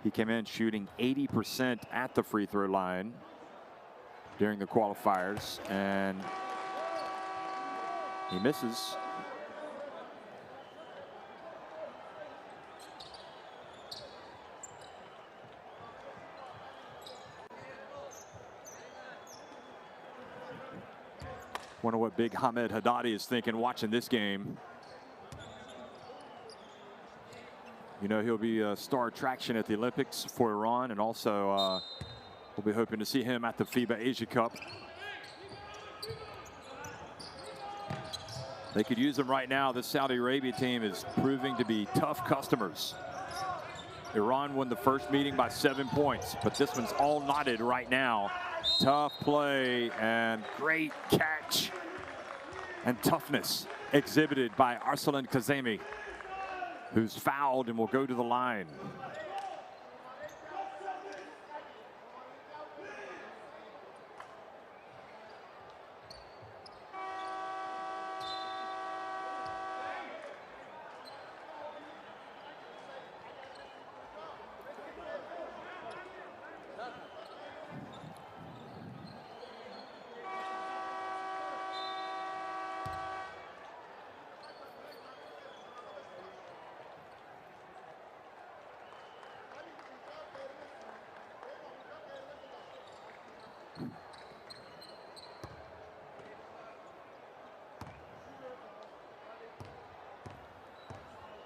He came in shooting 80% at the free throw line during the qualifiers, and he misses. Wonder what big Hamed Haddadi is thinking watching this game. You know, he'll be a star attraction at the Olympics for Iran, and also we'll be hoping to see him at the FIBA Asia Cup. They could use him right now. This Saudi Arabia team is proving to be tough customers. Iran won the first meeting by 7 points, but this one's all knotted right now. Tough play and great catch and toughness exhibited by Arslan Kazemi, who's fouled and will go to the line.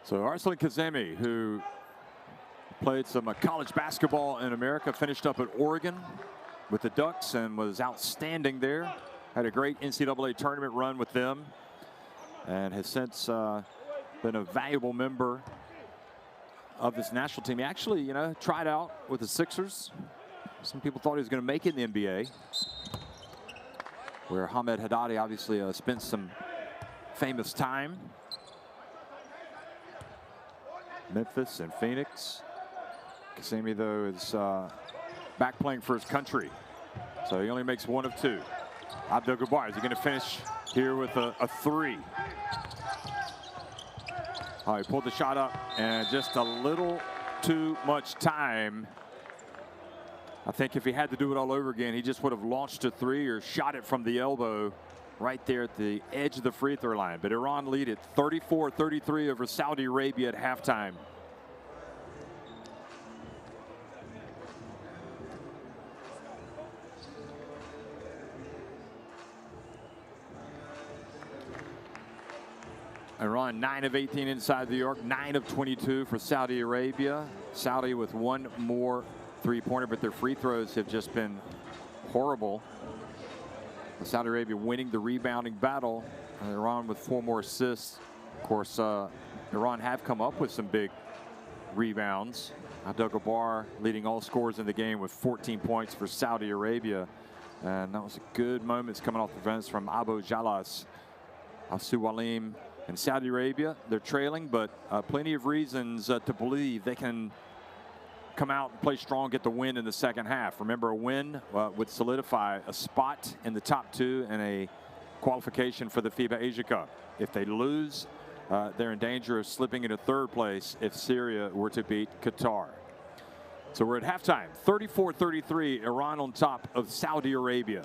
So Arslan Kazemi, who played some college basketball in America, finished up at Oregon with the Ducks and was outstanding there. Had a great NCAA tournament run with them and has since been a valuable member of this national team. He actually, you know, tried out with the Sixers. Some people thought he was going to make it in the NBA, where Hamed Haddadi obviously spent some famous time. Memphis and Phoenix. Kazemi, though, is back playing for his country, so he only makes 1 of 2. Abdel-Jabbar, is he going to finish here with a 3? Oh, he pulled the shot up and just a little too much time. I think if he had to do it all over again, he just would have launched a 3 or shot it from the elbow right there at the edge of the free throw line. But Iran lead it 34-33 over Saudi Arabia at halftime. Iran 9 of 18 inside the arc, 9 of 22 for Saudi Arabia. Saudi with 1 more three-pointer, but their free throws have just been horrible. Saudi Arabia winning the rebounding battle. Iran with 4 more assists. Of course, Iran have come up with some big rebounds. Abdel-Jabbar leading all scorers in the game with 14 points for Saudi Arabia. And that was a good moments coming off the bench from Abu Jalas. Asu Walim in Saudi Arabia, they're trailing, but plenty of reasons to believe they can come out and play strong, get the win in the second half. Remember, a win would solidify a spot in the top 2 and a qualification for the FIBA Asia Cup. If they lose, they're in danger of slipping into 3rd place if Syria were to beat Qatar. So we're at halftime, 34-33, Iran on top of Saudi Arabia.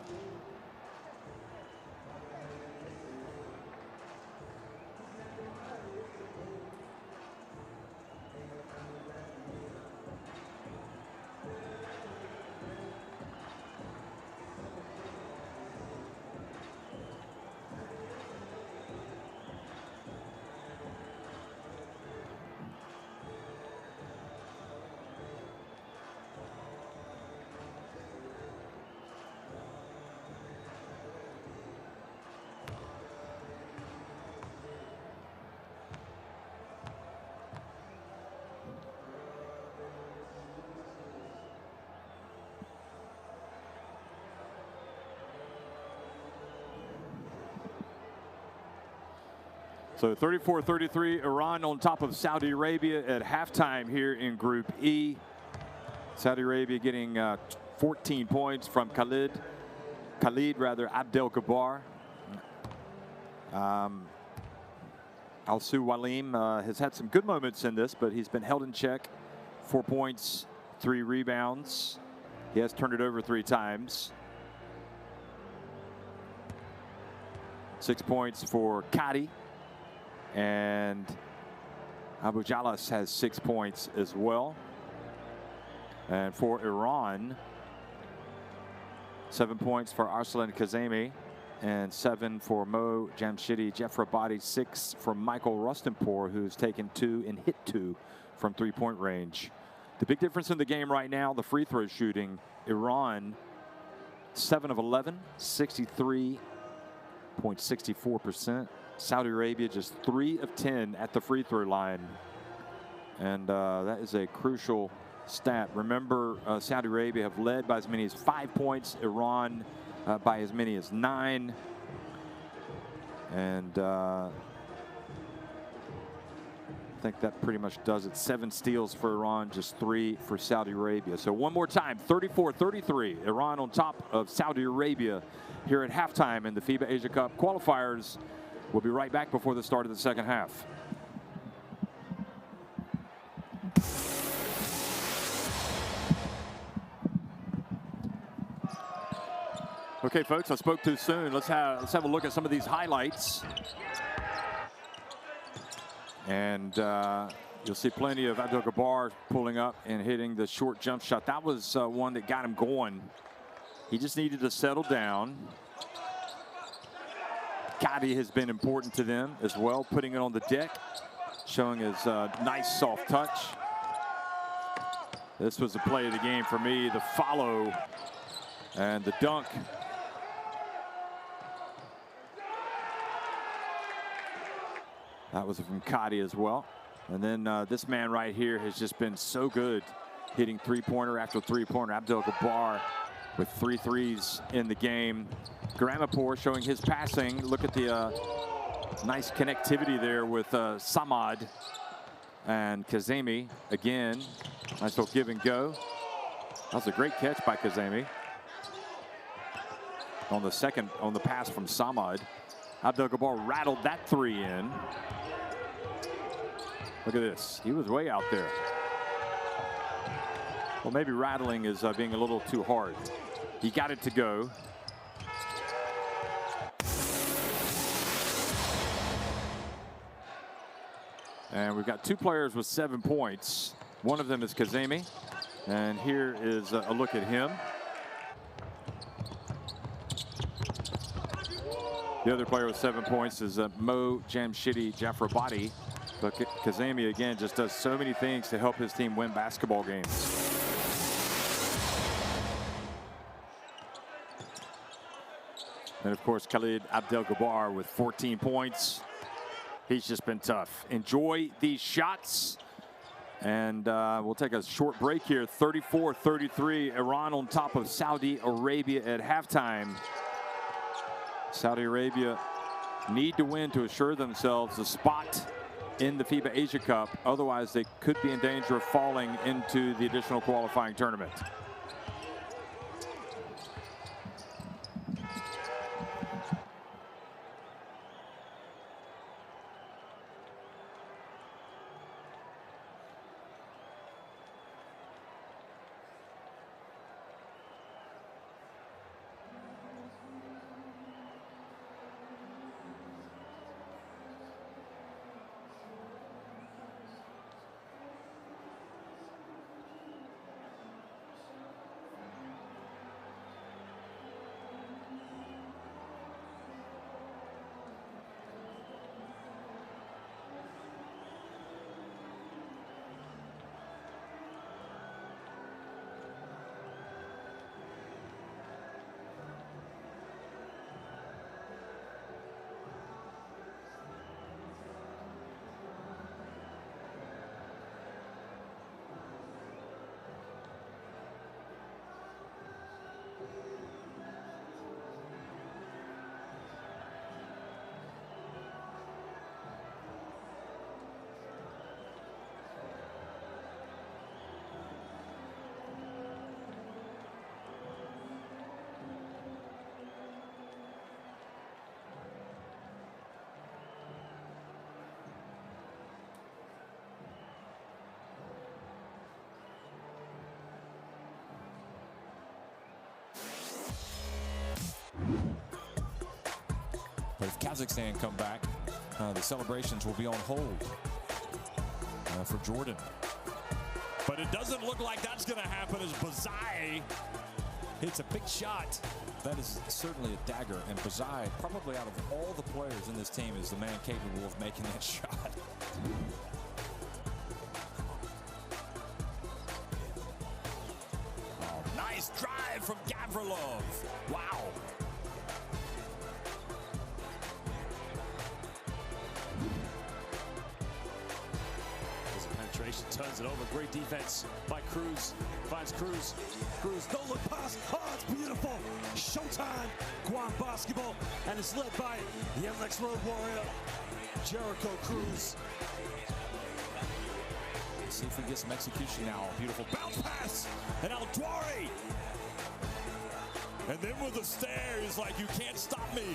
So 34-33, Iran on top of Saudi Arabia at halftime here in Group E. Saudi Arabia getting 14 points from Khalid Abdel-Jabbar. Alsu Walim has had some good moments in this, but he's been held in check. 4 points, 3 rebounds. He has turned it over 3 times. 6 points for Kadi. And Abu Jalas has 6 points as well. And for Iran, 7 points for Arslan Kazemi. And 7 for Mo Jamshidi Jeffrabadi, 6 for Michael Rustenpour, who's taken 2 and hit 2 from 3-point range. The big difference in the game right now, the free throw shooting. Iran, 7 of 11, 63.64%. Saudi Arabia just 3 of 10 at the free throw line. And that is a crucial stat. Remember, Saudi Arabia have led by as many as 5 points. Iran by as many as 9. And I think that pretty much does it. 7 steals for Iran, just 3 for Saudi Arabia. So one more time, 34-33. Iran on top of Saudi Arabia here at halftime in the FIBA Asia Cup qualifiers. We'll be right back before the start of the second half. Okay, folks, I spoke too soon. Let's have a look at some of these highlights. And you'll see plenty of Abdel-Jabbar pulling up and hitting the short jump shot. That was one that got him going. He just needed to settle down. Kadi has been important to them as well, putting it on the deck, showing his nice soft touch. This was the play of the game for me, the follow and the dunk. That was from Kadi as well. And then this man right here has just been so good, hitting 3-pointer after 3-pointer. Abdel-Jabbar with 3 threes in the game. Gramapour showing his passing. Look at the nice connectivity there with Samad and Kazemi. Again, nice little give and go. That was a great catch by Kazemi. On the pass from Samad. Abdel-Jabbar rattled that 3 in. Look at this. He was way out there. Well, maybe rattling is being a little too hard. He got it to go. And we've got 2 players with 7 points. One of them is Kazemi. And here is a look at him. The other player with 7 points is Mo Jamshidi Jeffrabadi. But Kazemi, again, just does so many things to help his team win basketball games. And, of course, Khalid Abdel-Jabbar with 14 points. He's just been tough. Enjoy these shots. And we'll take a short break here. 34-33, Iran on top of Saudi Arabia at halftime. Saudi Arabia need to win to assure themselves a spot in the FIBA Asia Cup. Otherwise, they could be in danger of falling into the additional qualifying tournament.
if Kazakhstan come back, the celebrations will be on hold for Jordan.
But it doesn't look like that's going to happen as Bazai hits a big shot.
That is certainly a dagger, and Bazai, probably out of all the players in this team, is the man capable of making that shot.
Oh, nice drive from Gavrilov. Wow. There's a penetration, turns it over. Great defense by Cruz. Finds Cruz. Cruz, no look pass. Oh, it's beautiful. Showtime. Guam basketball. And it's led by the MX Road Warrior, Jericho Cruz.
Let's see if we get some execution now.
Beautiful bounce pass. And Aldwari. And then with the stare, he's like, you can't stop me.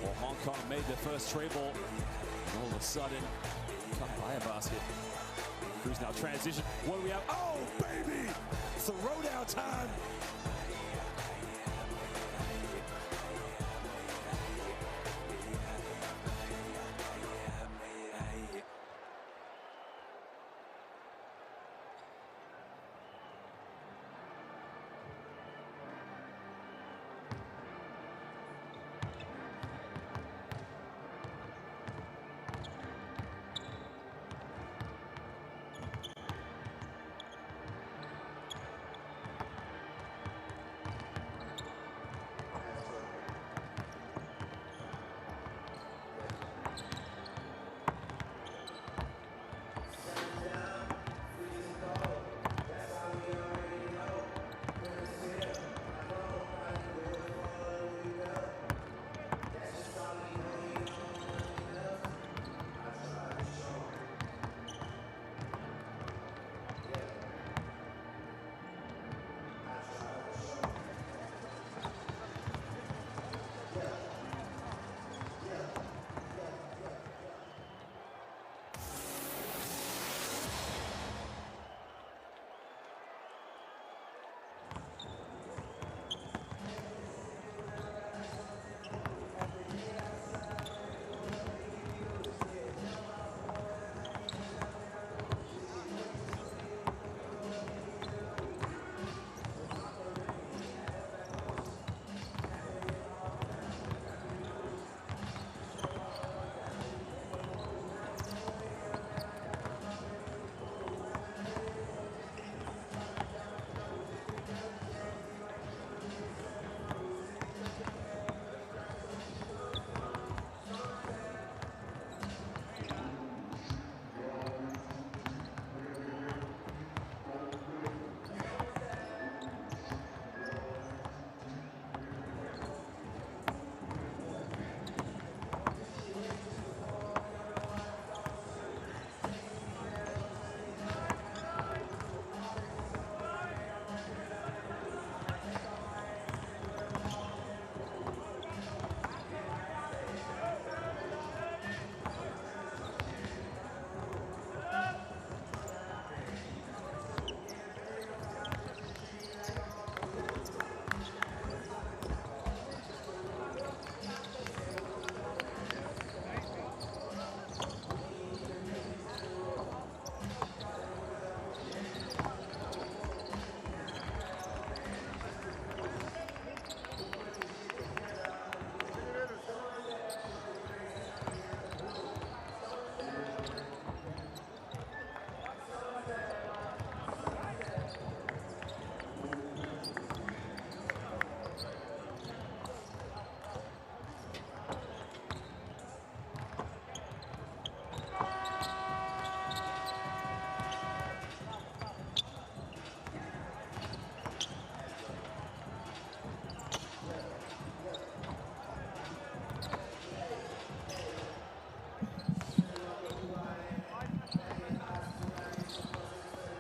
Well, Hong Kong made their first tray ball. And all of a sudden, cut by a basket. Cruz now transition. What do we have? Oh, baby! Throwdown time.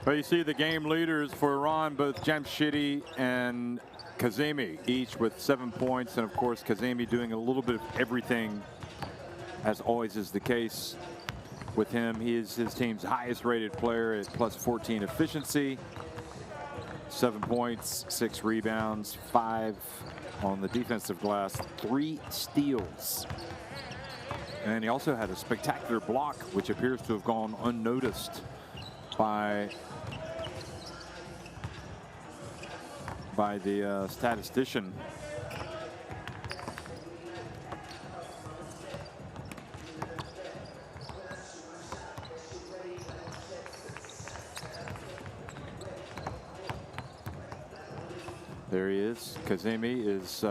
Well, you see the game leaders for Iran, both Jamshidi and Kazemi, each with 7 points. And of course, Kazemi doing a little bit of everything, as always is the case with him. He is his team's highest rated player at +14 efficiency. 7 points, 6 rebounds, 5 on the defensive glass, 3 steals. And he also had a spectacular block, which appears to have gone unnoticed by the statistician. There he is. Kazemi is,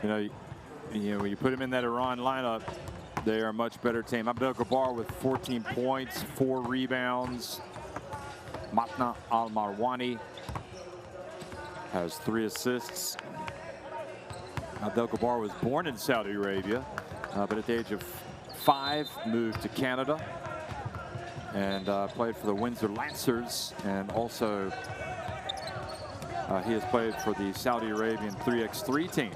when you put him in that Iran lineup, they are a much better team. Abdel Gabar with 14 points, 4 rebounds. Matna Al-Marwani has 3 assists. Abdel Gabar was born in Saudi Arabia, but at the age of 5 moved to Canada and played for the Windsor Lancers, and also he has played for the Saudi Arabian 3x3 team.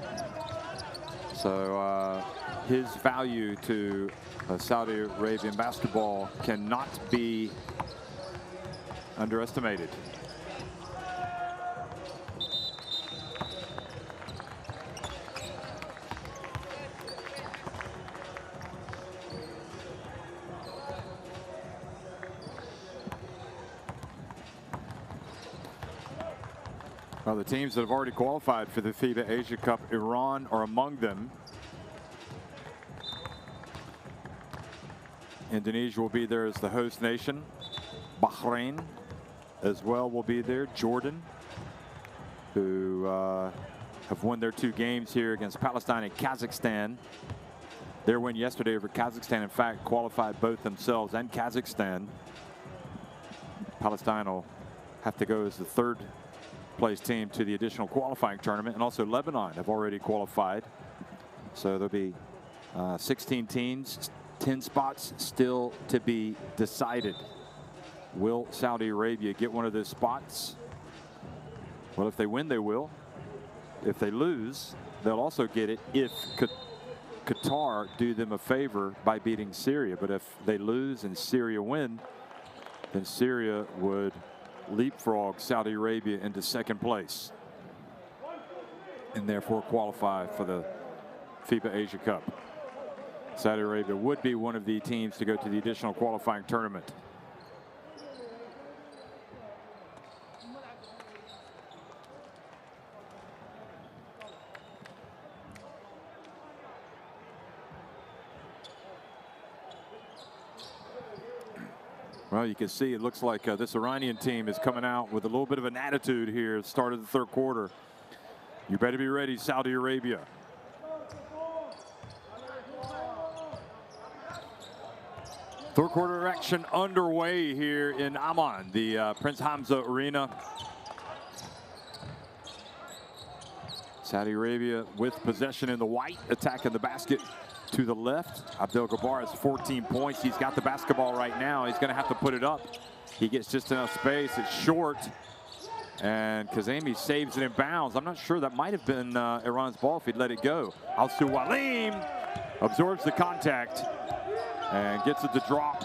So his value to Saudi Arabian basketball cannot be underestimated. Well, the teams that have already qualified for the FIBA Asia Cup, Iran are among them. Indonesia will be there as the host nation. Bahrain as well will be there. Jordan, who have won their 2 games here against Palestine and Kazakhstan. Their win yesterday over Kazakhstan, in fact, qualified both themselves and Kazakhstan. Palestine will have to go as the 3rd place team to the additional qualifying tournament, and also Lebanon have already qualified. So there'll be 16 teams, 10 spots still to be decided. Will Saudi Arabia get one of those spots? Well, if they win, they will. If they lose, they'll also get it if Qatar do them a favor by beating Syria. But if they lose and Syria win, then Syria would leapfrog Saudi Arabia into 2nd place and therefore qualify for the FIBA Asia Cup. Saudi Arabia would be one of the teams to go to the additional qualifying tournament. Well, you can see it looks like this Iranian team is coming out with a little bit of an attitude here at the start of the 3rd quarter. You better be ready, Saudi Arabia. Third quarter action underway here in Amman, the Prince Hamza Arena. Saudi Arabia with possession in the white, attacking the basket to the left. Abdel Gabar has 14 points. He's got the basketball right now. He's going to have to put it up. He gets just enough space. It's short. And Kazemi saves it in bounds. I'm not sure, that might have been Iran's ball if he'd let it go. Al-Su Walim absorbs the contact and gets it to drop.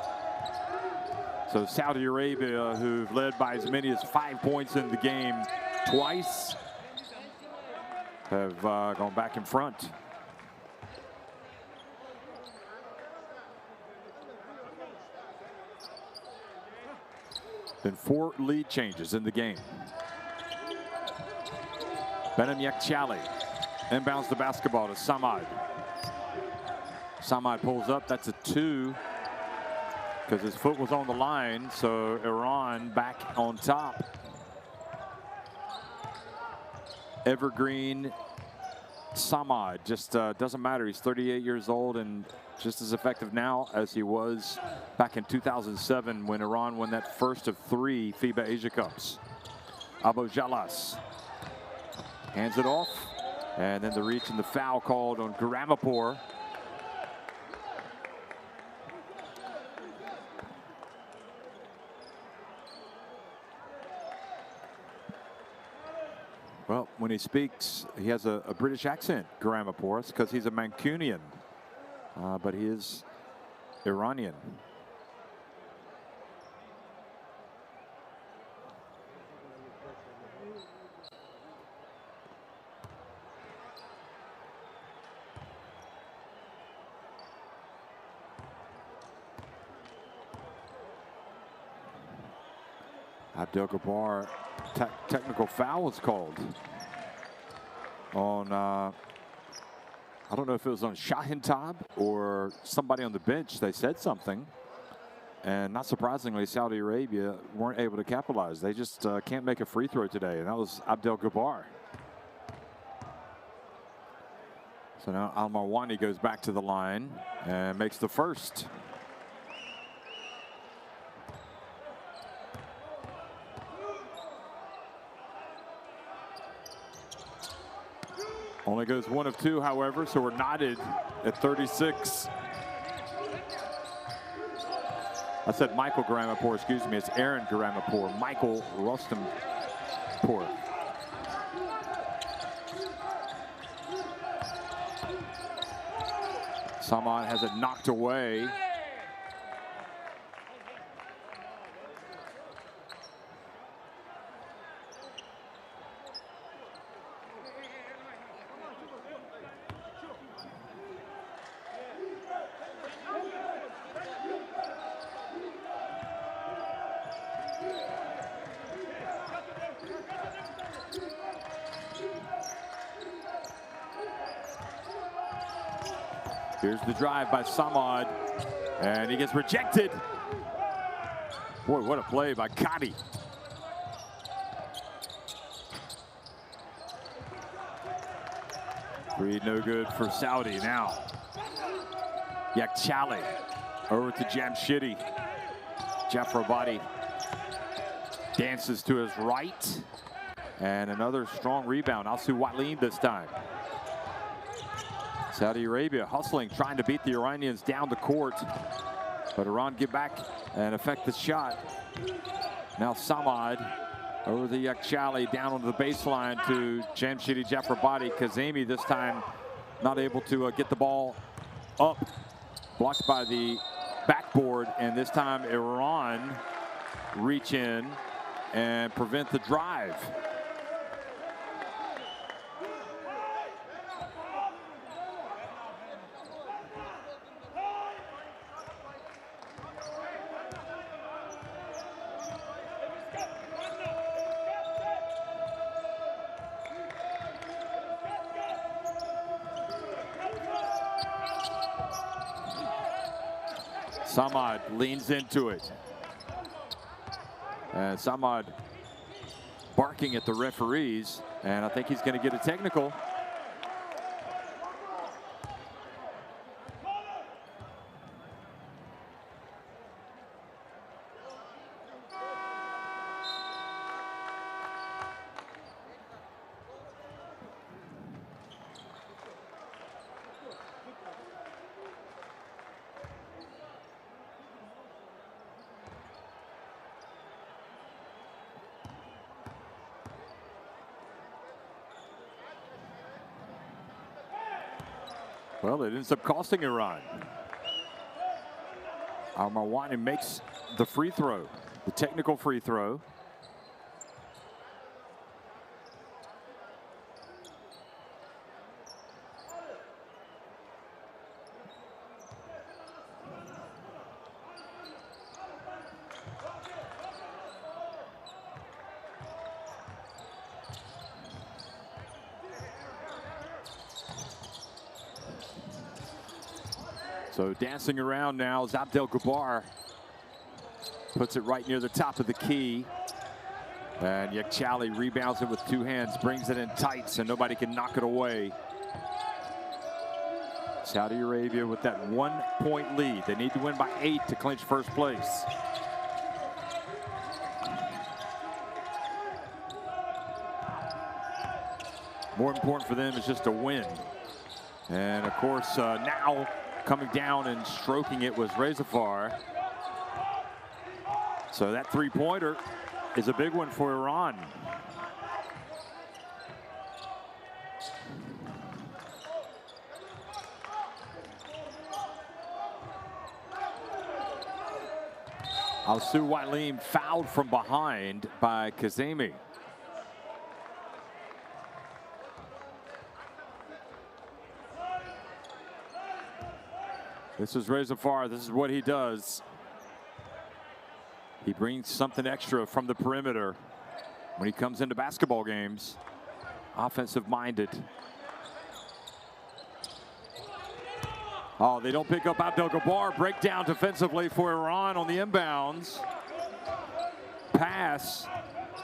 So Saudi Arabia, who've led by as many as 5 points in the game twice, have gone back in front. Been 4 lead changes in the game. Benem Yakchali inbounds the basketball to Samad. Samad pulls up. That's a 2 because his foot was on the line. So Iran back on top. Evergreen Samad just doesn't matter. He's 38 years old and just as effective now as he was back in 2007 when Iran won that first of 3 FIBA Asia Cups. Abu Jalas hands it off, and then the reach and the foul called on Garamapur. Well, when he speaks, he has a British accent, Garamapur, because he's a Mancunian. But he is Iranian. Abdel-Jabbar, technical foul was called on, I don't know if it was on Shahintab or somebody on the bench. They said something. And not surprisingly, Saudi Arabia weren't able to capitalize. They just can't make a free throw today, and that was Abdel-Jabbar. So now Al-Marwani goes back to the line and makes the first. Only goes 1 of 2, however, so we're knotted at 36. I said Michael Garamapour, excuse me, it's Aaron Garamapour, Michael Rustampour. Samad has it knocked away. Here's the drive by Samad, and he gets rejected. Boy, what a play by Kadi. Three no good for Saudi now. Yakchali over to Jamshidi. Jafrabadi dances to his right, and another strong rebound. Asu Watleen this time. Saudi Arabia hustling, trying to beat the Iranians down the court. But Iran get back and affect the shot. Now Samad over the Yakchali down onto the baseline to Jamshidi Jafrabadi. Kazemi this time not able to get the ball up. Blocked by the backboard, and this time Iran reach in and prevent the drive. Samad leans into it. And Samad barking at the referees, and I think he's going to get a technical. Well, it ends up costing Iran. Al-Marwani makes the free throw, the technical free throw. So dancing around now is Abdel-Jabbar. Puts it right near the top of the key. And Yakchali rebounds it with 2 hands, brings it in tight so nobody can knock it away. Saudi Arabia with that 1-point lead. They need to win by 8 to clinch first place. More important for them is just a win. And of course, now coming down and stroking it was Rezafar. So that 3-pointer is a big one for Iran. Asu Watleen fouled from behind by Kazemi. This is Rezafar. This is what he does. He brings something extra from the perimeter when he comes into basketball games. Offensive-minded. Oh, they don't pick up Abdel-Jabbar. Breakdown defensively for Iran on the inbounds. Pass,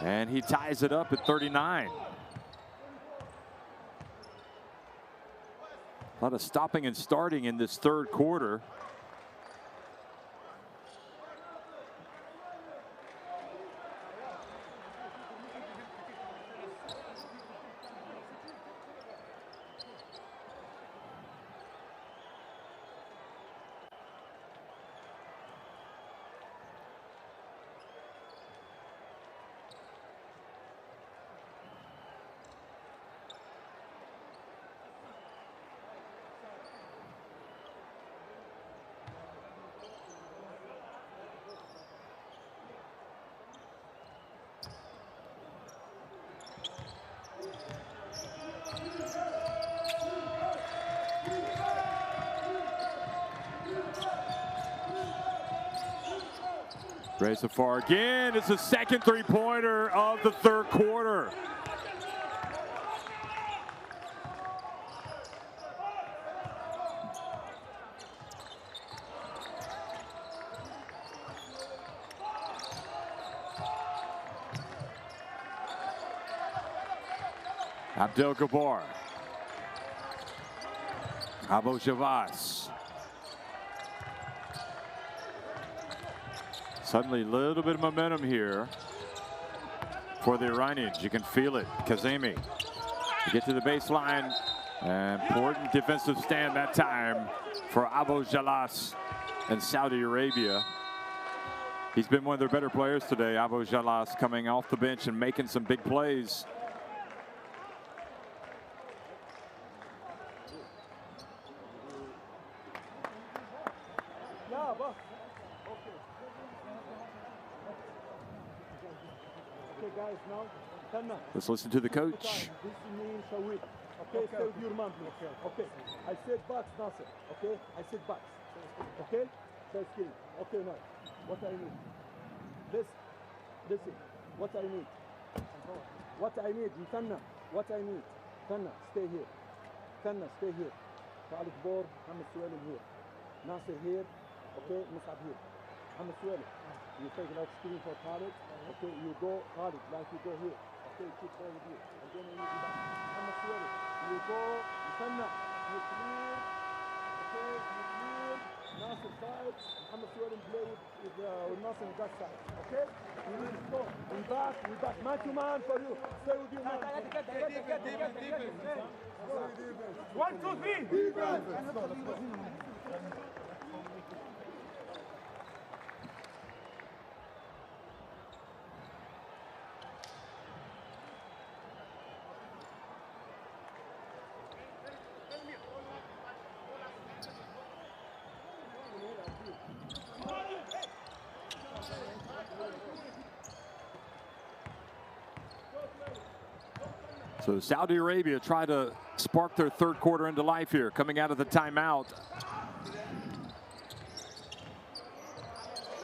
and he ties it up at 39. A lot of stopping and starting in this third quarter. Reza Far again. It's the second three-pointer of the third quarter. Abdel-Jabbar. Abu Javas. Suddenly a little bit of momentum here for the Iranians. You can feel it. Kazemi. You get to the baseline. Important defensive stand that time for Abu Jalas in Saudi Arabia. He's been one of their better players today. Abu Jalas coming off the bench and making some big plays. Let's listen to the coach.
Okay, stay with your man, please. Okay, I said box, Nasser. Okay, I said box. Okay, so screen. Okay, now, what I need. Listen, what I need. What I need, Muthanna, what I need. Muthanna, stay here. Muthanna, stay here. Khalid Bor, Mohammed Suwalim here. Nasser here. Okay, Musab here. Mohammed Suwalim. You take like screen for Khalid. Okay, you go, Khalid, like you go here. Okay, keep going with you. And then you need to back. Mohammed Suwalim. You go, Muthanna, you clear. Okay, you clear. Nasser side. Mohammed Suwalim play with Nasser on that side. Okay? You need to go. We back. Man to man for you. Stay with you, man. Defense. 1, 2, 3. Defense.
So Saudi Arabia tried to spark their third quarter into life here, coming out of the timeout.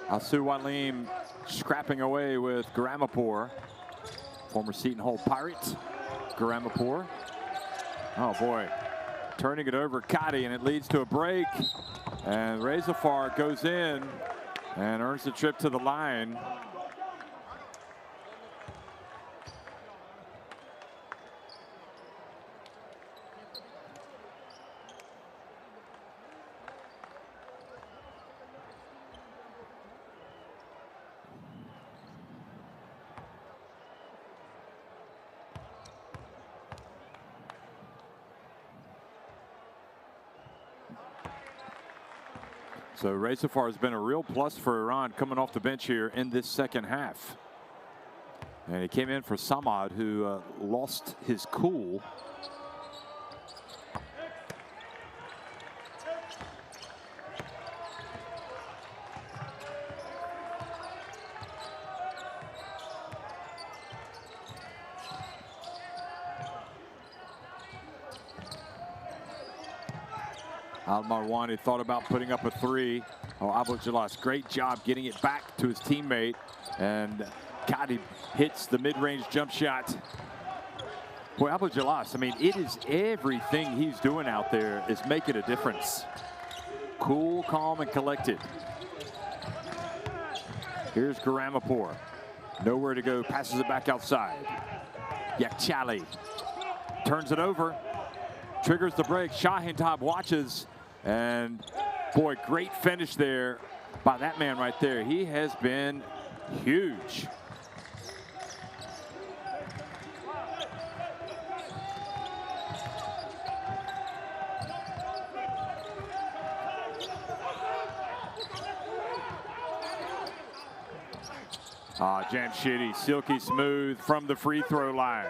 Asu Walim scrapping away with Garamapur, former Seton Hall Pirate. Garamapur. Oh boy, turning it over Kadi, and it leads to a break. And Reza Far goes in and earns the trip to the line. So Reza Far has been a real plus for Iran coming off the bench here in this second half. And he came in for Samad, who lost his cool. Al Marwani thought about putting up a three. Oh, Abou-Jalas, great job getting it back to his teammate. And God, he hits the mid-range jump shot. Boy, Abou-Jalas, I mean, it is everything he's doing out there is making a difference. Cool, calm, and collected. Here's Garamapur. Nowhere to go, passes it back outside. Yakchali turns it over, triggers the break. Shahintab watches, and boy, great finish there by that man right there. He has been huge. Jamshidi, silky smooth from the free throw line.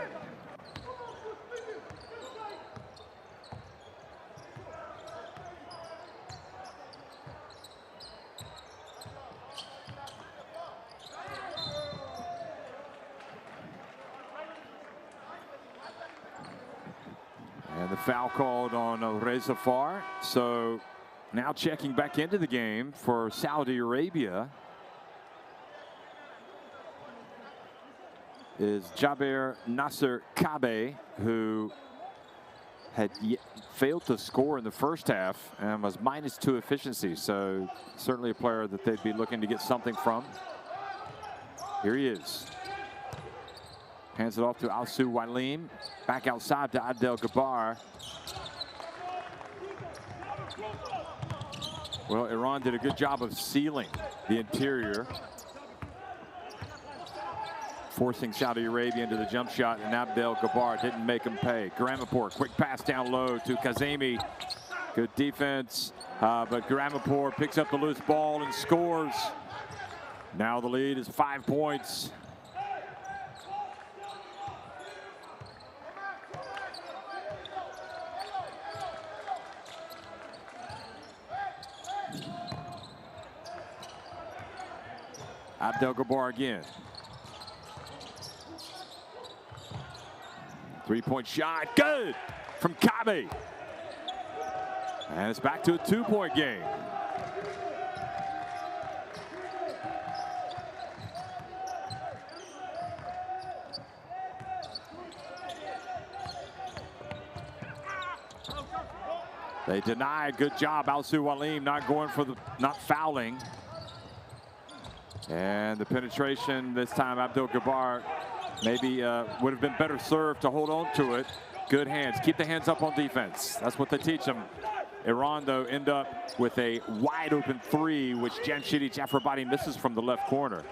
And the foul called on Reza Far. So now checking back into the game for Saudi Arabia is Jaber Nasser Kabe, who had failed to score in the first half and was -2 efficiency. So certainly a player that they'd be looking to get something from. Here he is. Hands it off to Alsu Walim. Back outside to Adel Gabar. Well, Iran did a good job of sealing the interior, forcing Saudi Arabia into the jump shot, and Abdel Gabar didn't make him pay. Garamapur, quick pass down low to Kazemi. Good defense, but Garamapur picks up the loose ball and scores. Now the lead is 5 points. Abdel Gabar again. Three-point shot, good from Kabe. And it's back to a 2-point game. They deny, good job, Alsu Walim not fouling. And the penetration this time, Abdel Gabar maybe would have been better served to hold on to it. Good hands, keep the hands up on defense. That's what they teach them. Iran, though, end up with a wide open three, which Jamshidi Jafrabadi misses from the left corner.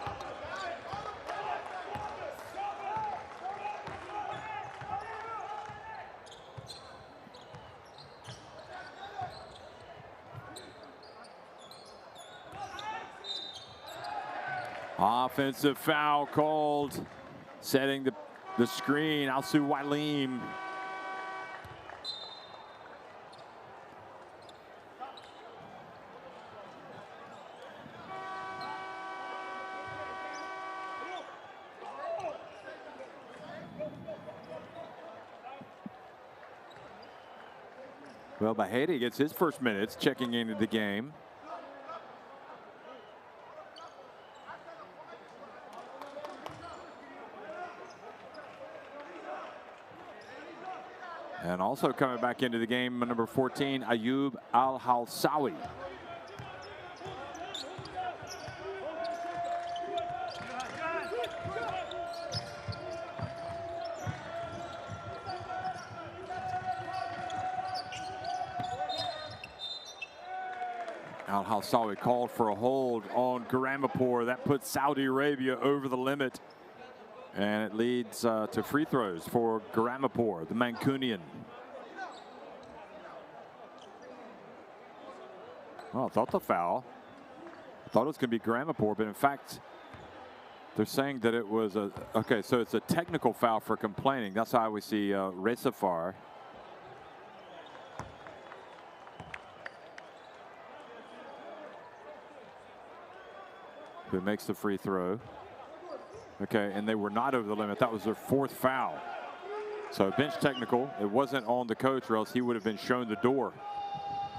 Offensive foul called, setting the screen. Alsu Walim. Well, Bahedi gets his first minutes checking into the game. And also coming back into the game, number 14, Ayub Al-Halsawi. Al-Halsawi called for a hold on Garamapur. That puts Saudi Arabia over the limit. And it leads to free throws for Garamapur, the Mancunian. Well, I thought the foul. I thought it was going to be Garamapur, but in fact, they're saying that it was a, okay, so it's a technical foul for complaining. That's how we see Resafar. Who makes the free throw. Okay, and they were not over the limit. That was their fourth foul. So bench technical. It wasn't on the coach, or else he would have been shown the door.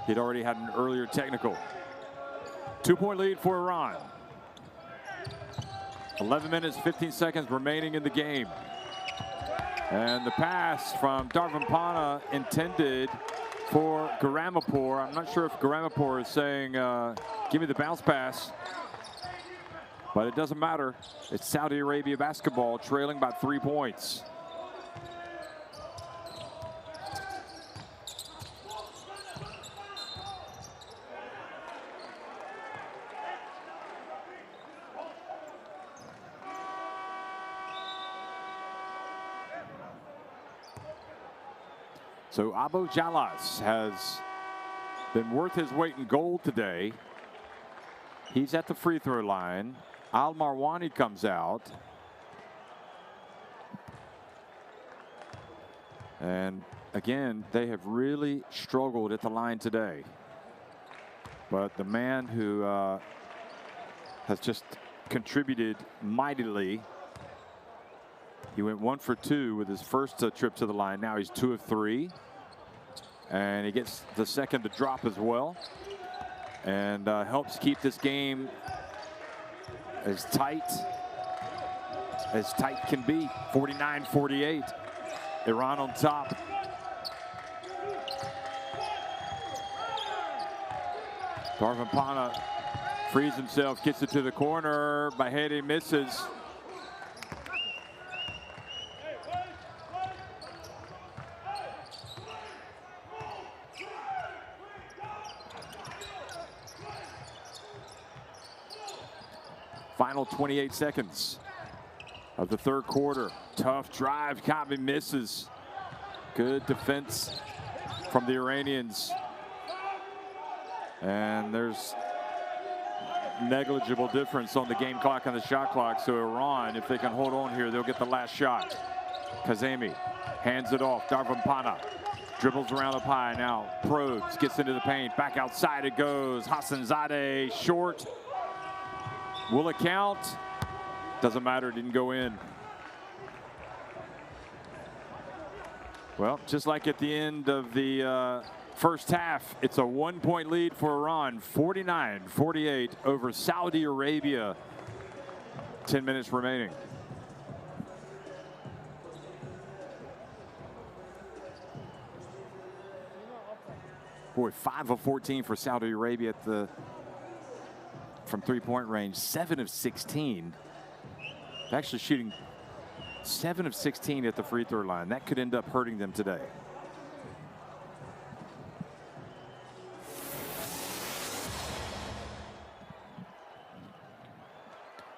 He'd already had an earlier technical. 2-point lead for Iran. 11 minutes, 15 seconds remaining in the game. And the pass from Darvin Pana intended for Garamapur. I'm not sure if Garamapur is saying, give me the bounce pass. But it doesn't matter. It's Saudi Arabia basketball trailing by 3 points. So Abu Jalas has been worth his weight in gold today. He's at the free throw line. Al Marwani comes out. And again, they have really struggled at the line today. But the man who has just contributed mightily. He went 1 for 2 with his first trip to the line. Now he's 2 of 3. And he gets the second to drop as well. And helps keep this game as tight can be. 49-48. Iran on top. Darvin Pana frees himself, gets it to the corner. Bahedi misses. Final 28 seconds of the third quarter. Tough drive. Kabi misses. Good defense from the Iranians. And there's negligible difference on the game clock and the shot clock. So Iran, if they can hold on here, they'll get the last shot. Kazemi hands it off. Darvin Pana dribbles around up high. Now probes, gets into the paint. Back outside it goes. Hassanzadeh short. Will it count? Doesn't matter, didn't go in. Well, just like at the end of the first half, it's a 1-point lead for Iran, 49-48 over Saudi Arabia. 10 minutes remaining. Boy, 5 of 14 for Saudi Arabia at the from 3-point range, 7 of 16. Actually shooting 7 of 16 at the free throw line. That could end up hurting them today.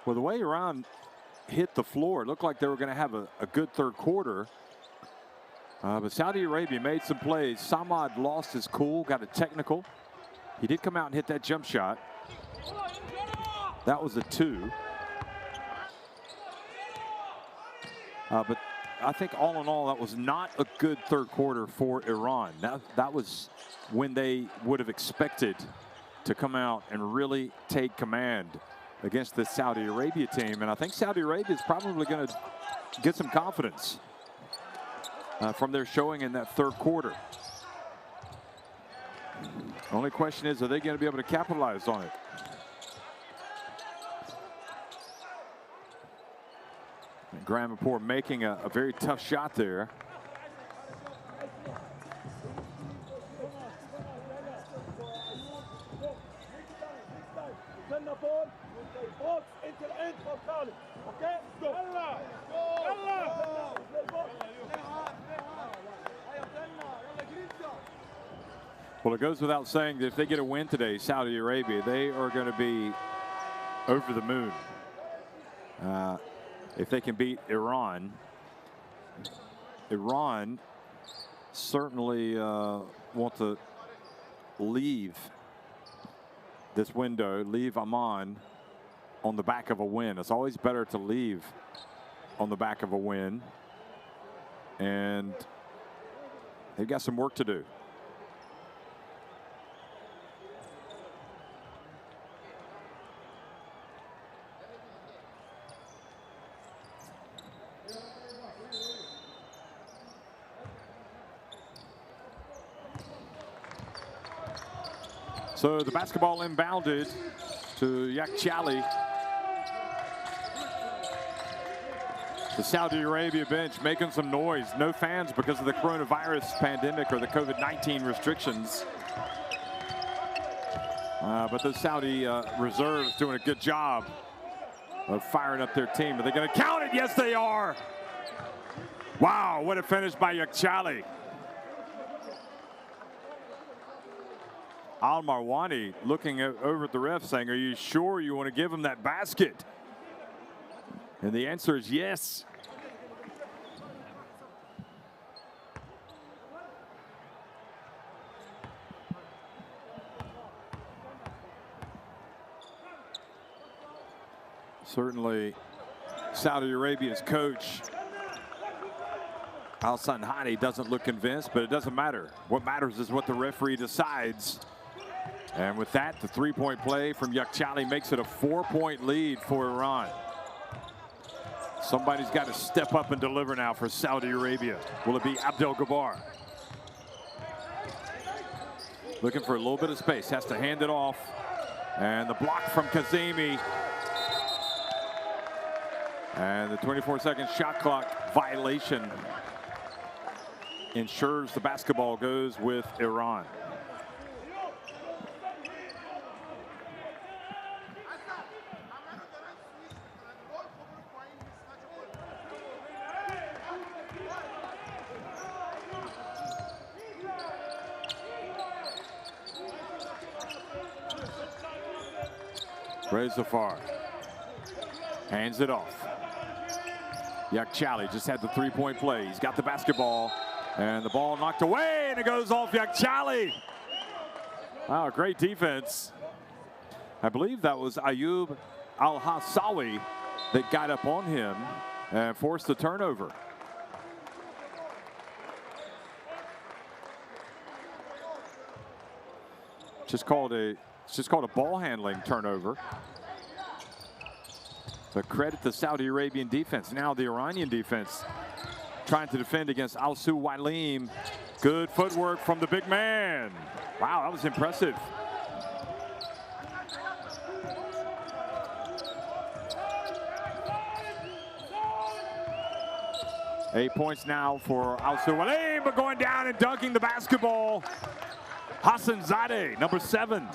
Well, the way Iran hit the floor, it looked like they were going to have a good third quarter. But Saudi Arabia made some plays. Samad lost his cool, got a technical. He did come out and hit that jump shot. That was a 2. But I think all in all, that was not a good third quarter for Iran. That was when they would have expected to come out and really take command against the Saudi Arabia team. And I think Saudi Arabia is probably going to get some confidence from their showing in that third quarter. Only question is, are they going to be able to capitalize on it? Garamapur making a very tough shot there. Well, it goes without saying that if they get a win today, Saudi Arabia, they are going to be over the moon. If they can beat Iran, Iran certainly want to leave this window, leave Amman on the back of a win. It's always better to leave on the back of a win. And they've got some work to do. So the basketball inbounded to Yakchali. The Saudi Arabia bench making some noise. No fans because of the coronavirus pandemic or the COVID-19 restrictions. But the Saudi reserves doing a good job of firing up their team. Are they going to count it? Yes, they are. Wow, what a finish by Yakchali. Al Marwani looking over at the ref saying, are you sure you want to give him that basket? And the answer is yes. Certainly, Saudi Arabia's coach, Al Sanhani, doesn't look convinced, but it doesn't matter. What matters is what the referee decides. And with that, the three-point play from Yakchali makes it a 4-point lead for Iran. Somebody's got to step up and deliver now for Saudi Arabia. Will it be Abdel Gabbar? Looking for a little bit of space, has to hand it off. And the block from Kazemi. And the 24-second shot clock violation ensures the basketball goes with Iran. Zafar hands it off. Yakchali just had the three-point play. He's got the basketball, and the ball knocked away, and it goes off Yakchali. Wow, great defense. I believe that was Ayub Al-Hassawi that got up on him and forced the turnover. It's just called a ball handling turnover. So credit the Saudi Arabian defense. Now the Iranian defense trying to defend against Alsu Wailim. Good footwork from the big man. Wow, that was impressive. Eight points now for Alsu Wailim, but going down and dunking the basketball. Hassan Zadeh, number 7.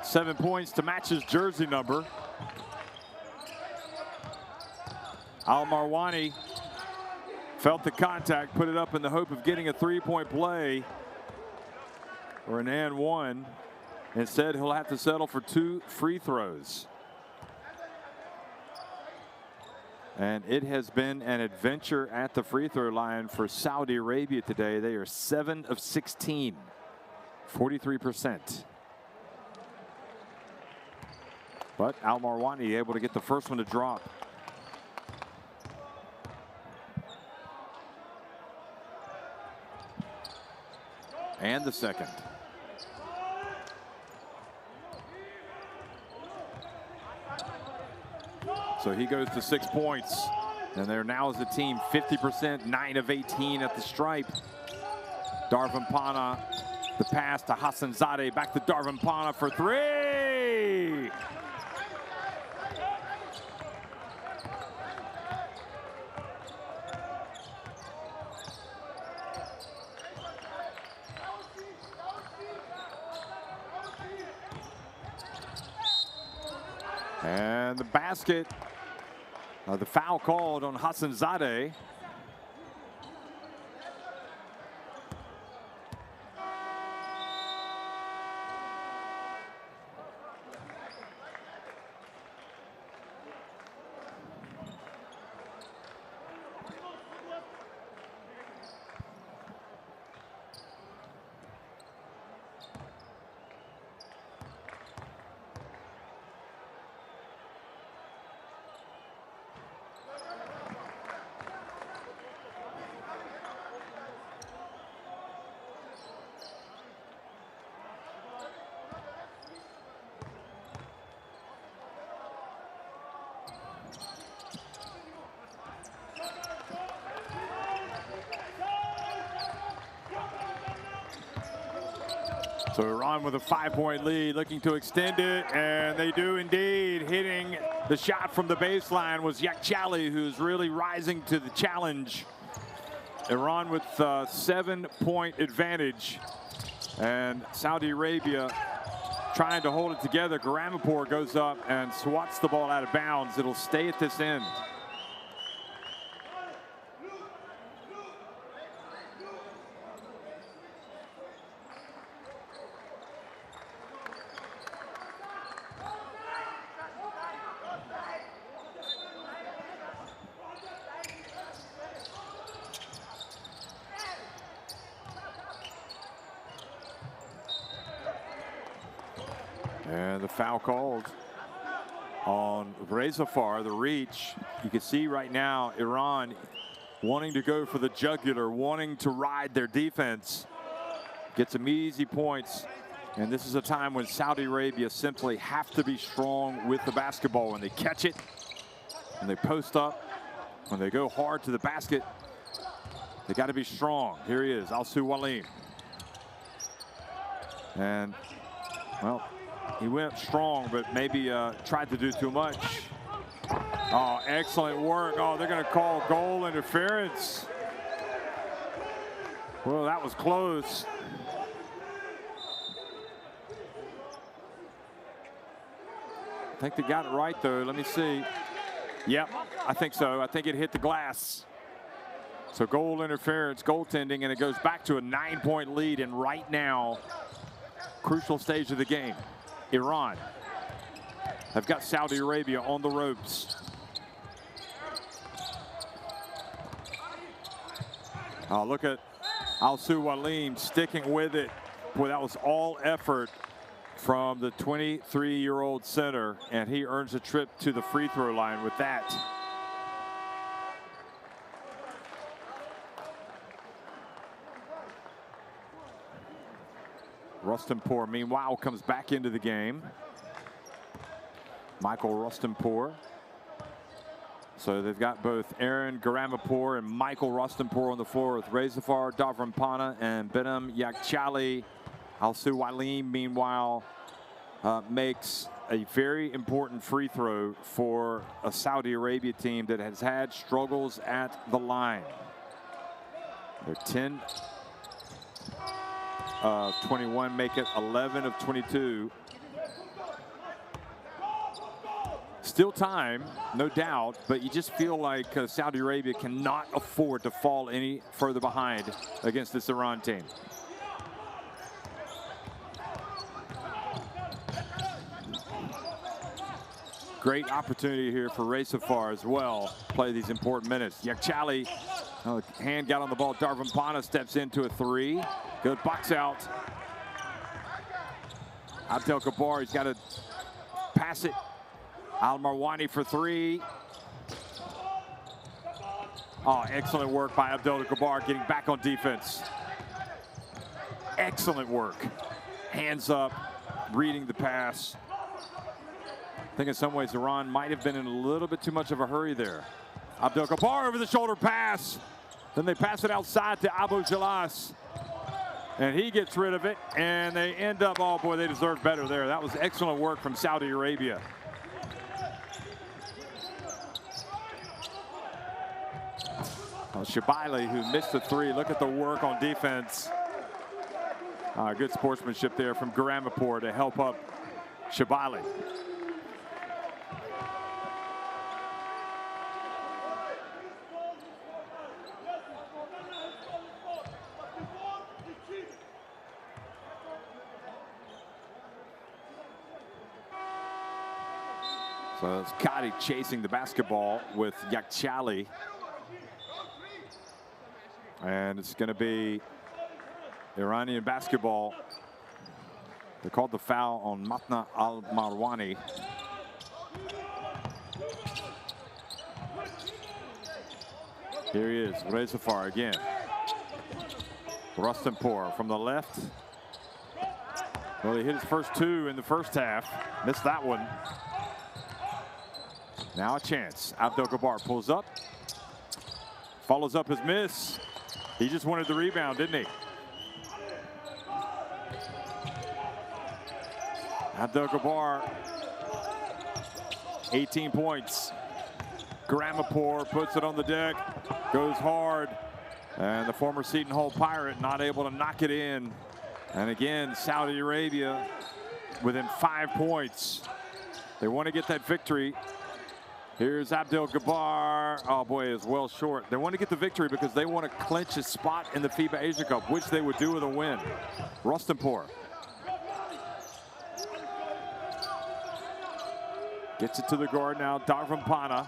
Seven points to match his jersey number. Al Marwani felt the contact, put it up in the hope of getting a three-point play or an and one. Instead, he'll have to settle for 2 free throws. And it has been an adventure at the free throw line for Saudi Arabia today. They are 7 of 16, 43%. But Al Marwani able to get the first one to drop. And the second. So he goes to 6 points. And they're now as a team 50%, 9 of 18 at the stripe. Darvin Pana, the pass to Hassan Zadeh, back to Darvin Pana for 3. And the basket, the foul called on Hassan Zadeh. So Iran with a 5-point lead, looking to extend it, and they do indeed. Hitting the shot from the baseline was Yakchali, who's really rising to the challenge. Iran with a 7-point advantage, and Saudi Arabia trying to hold it together. Garamapour goes up and swats the ball out of bounds. It'll stay at this end. And the foul called on Rezafar, the reach. You can see right now Iran wanting to go for the jugular, wanting to ride their defense. Get some easy points. And this is a time when Saudi Arabia simply have to be strong with the basketball. When they catch it, when they post up, when they go hard to the basket, they got to be strong. Here he is, Alsu Walim. And, well, he went strong, but maybe tried to do too much. Oh, excellent work. Oh, they're going to call goal interference. Well, that was close. I think they got it right, though. Let me see. Yep, I think so. I think it hit the glass. So goal interference, goaltending, and it goes back to a 9-point lead. And right now, crucial stage of the game. Iran have got Saudi Arabia on the ropes. Oh, look at Alsu Walim sticking with it. Boy, that was all effort from the 23-year-old center, and he earns a trip to the free throw line with that. Rustampour, meanwhile, comes back into the game. Michael Rustampour. So they've got both Aaron Garamapour and Michael Rustampour on the floor with Rezafar Davrampana and Benem Yakchali. Alsu Walim, meanwhile, makes a very important free throw for a Saudi Arabia team that has had struggles at the line. They're 10 of 21, make it 11 of 22. Still time, no doubt, but you just feel like Saudi Arabia cannot afford to fall any further behind against this Iran team. Great opportunity here for Rezafar as well. Play these important minutes. Yakchali, hand got on the ball. Darvampana steps into a three. Good box out. Abdel Kabar, he's got to pass it. Al Marwani for three. Oh, excellent work by Abdel Kabar getting back on defense. Excellent work. Hands up, reading the pass. I think in some ways Iran might have been in a little bit too much of a hurry there. Abdel Kabar over the shoulder pass. Then they pass it outside to Abu Jalas. And he gets rid of it, and they end up, oh boy, they deserve better there. That was excellent work from Saudi Arabia. Shabali, who missed the three. Look at the work on defense. Good sportsmanship there from Garamapour to help up Shabali. So it's Kadi chasing the basketball with Yakchali. And it's going to be Iranian basketball. They called the foul on Matna Al-Marwani. Here he is, Rezafar again. Rustampour from the left. Well, he hit his first two in the first half. Missed that one. Now a chance. Abdel Kabar pulls up. Follows up his miss. He just wanted the rebound, didn't he? Abdel-Jabbar, 18 points. Gramapur puts it on the deck, goes hard, and the former Seton Hall Pirate not able to knock it in. And again, Saudi Arabia within 5 points. They want to get that victory. Here's Abdel-Jabbar. Oh boy, is well short. They want to get the victory because they want to clinch a spot in the FIBA Asia Cup, which they would do with a win. Rostanpour gets it to the guard now, Darvampana.